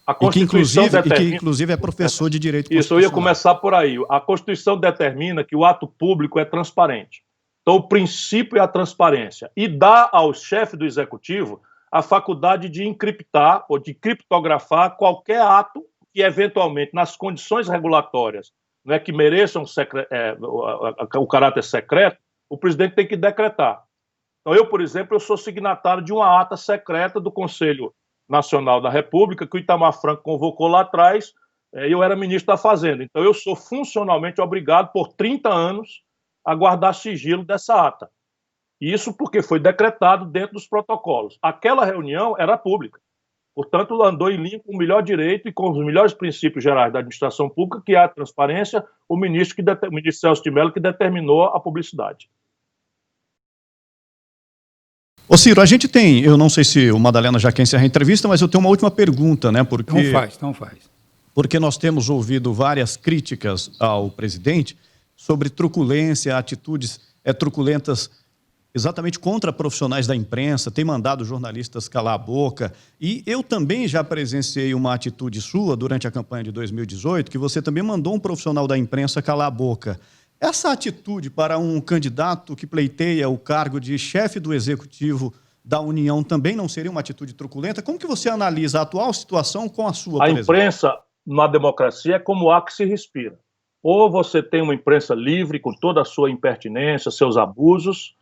E que, inclusive, é professor de Direito Constitucional. Isso, eu ia começar por aí. A Constituição determina que o ato público é transparente. Então, o princípio é a transparência. E dá ao chefe do Executivo a faculdade de encriptar ou de criptografar qualquer ato que, eventualmente, nas condições regulatórias, né, que mereçam o caráter secreto, o presidente tem que decretar. Então, eu, por exemplo, eu sou signatário de uma ata secreta do Conselho Nacional da República, que o Itamar Franco convocou lá atrás, eu era ministro da Fazenda. Então, eu sou funcionalmente obrigado, por 30 anos, a guardar sigilo dessa ata. E isso porque foi decretado dentro dos protocolos. Aquela reunião era pública. Portanto, andou em linha com o melhor direito e com os melhores princípios gerais da administração pública, que é a transparência, o ministro Celso de Mello, que determinou a publicidade. Ô Ciro, a gente tem, eu não sei se o Madalena já quer encerrar a entrevista, mas eu tenho uma última pergunta, né? Porque, Então faz. Porque nós temos ouvido várias críticas ao presidente sobre truculência, atitudes truculentas exatamente contra profissionais da imprensa, tem mandado jornalistas calar a boca. E eu também já presenciei uma atitude sua durante a campanha de 2018, que você também mandou um profissional da imprensa calar a boca. Essa atitude para um candidato que pleiteia o cargo de chefe do executivo da União também não seria uma atitude truculenta? Como que você analisa a atual situação com a sua, A imprensa, na democracia, é como o ar que se respira. Ou você tem uma imprensa livre, com toda a sua impertinência, seus abusos,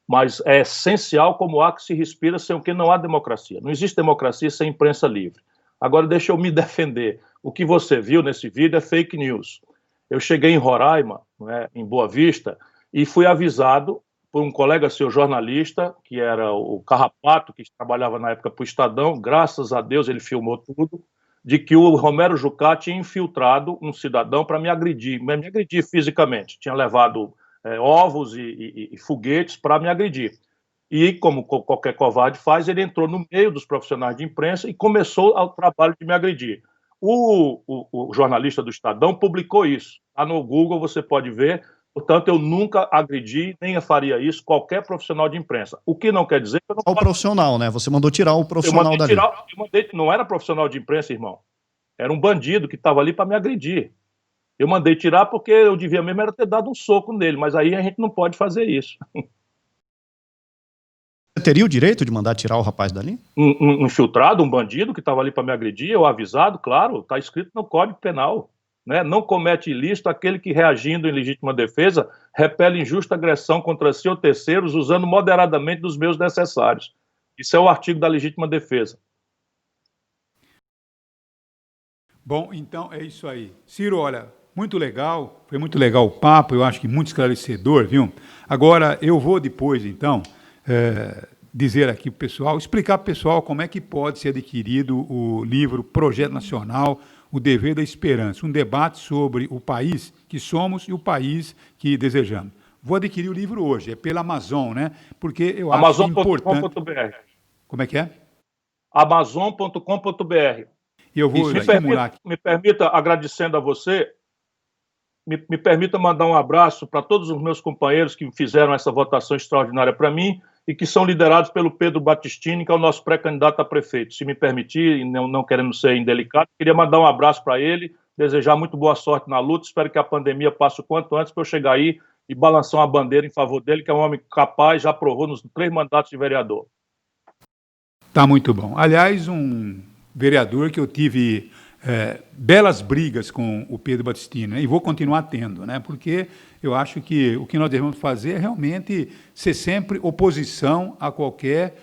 mas é essencial como o ar que se respira, sem o que não há democracia. Não existe democracia sem imprensa livre. Agora, deixa eu me defender. O que você viu nesse vídeo é fake news. Eu cheguei em Roraima, em Boa Vista, e fui avisado por um colega seu jornalista, que era o Carrapato, que trabalhava na época para o Estadão, graças a Deus ele filmou tudo, de que o Romero Jucá tinha infiltrado um cidadão para me agredir fisicamente. Tinha levado ovos e foguetes para me agredir. E, como qualquer covarde faz, ele entrou no meio dos profissionais de imprensa e começou o trabalho de me agredir. O jornalista do Estadão publicou isso. Lá no Google você pode ver. Portanto, eu nunca agredi, nem faria isso, qualquer profissional de imprensa. O que não quer dizer que eu não posso... profissional, né? Você mandou tirar o profissional dali. Não era profissional de imprensa, irmão. Era um bandido que estava ali para me agredir. Eu mandei tirar porque eu devia mesmo era ter dado um soco nele, mas aí a gente não pode fazer isso. Você teria o direito de mandar tirar o rapaz dali? Um infiltrado, um bandido que estava ali para me agredir, eu avisado, claro, está escrito no Código Penal. Né? Não comete ilícito aquele que, reagindo em legítima defesa, repele injusta agressão contra si ou terceiros, usando moderadamente dos meios necessários. Isso é o artigo da legítima defesa. Bom, então é isso aí. Ciro, olha, muito legal, foi muito legal o papo, eu acho que muito esclarecedor, viu? Agora, eu vou depois, então, dizer aqui para o pessoal, explicar para o pessoal como é que pode ser adquirido o livro Projeto Nacional, O Dever da Esperança, um debate sobre o país que somos e o país que desejamos. Vou adquirir o livro hoje, é pela Amazon, né? Porque eu acho importante... Como é que é? Amazon.com.br. E eu vou estimular aqui. Me permita, agradecendo a você, me permita mandar um abraço para todos os meus companheiros que fizeram essa votação extraordinária para mim e que são liderados pelo Pedro Battistini, que é o nosso pré-candidato a prefeito. Se me permitir, e não querendo ser indelicado, queria mandar um abraço para ele, desejar muito boa sorte na luta, espero que a pandemia passe o quanto antes para eu chegar aí e balançar uma bandeira em favor dele, que é um homem capaz, já provou nos 3 mandatos de vereador. Tá muito bom. Aliás, um vereador que eu tive belas brigas com o Pedro Battistini, né? E vou continuar tendo, né? Porque eu acho que o que nós devemos fazer é realmente ser sempre oposição a qualquer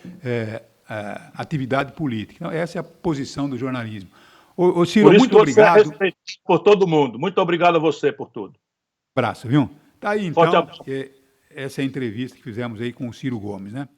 atividade política. Então, essa é a posição do jornalismo. Ô Ciro, muito obrigado. Por todo mundo. Muito obrigado a você por tudo. Abraço, viu? Tá aí, então, essa é a entrevista que fizemos aí com o Ciro Gomes, né?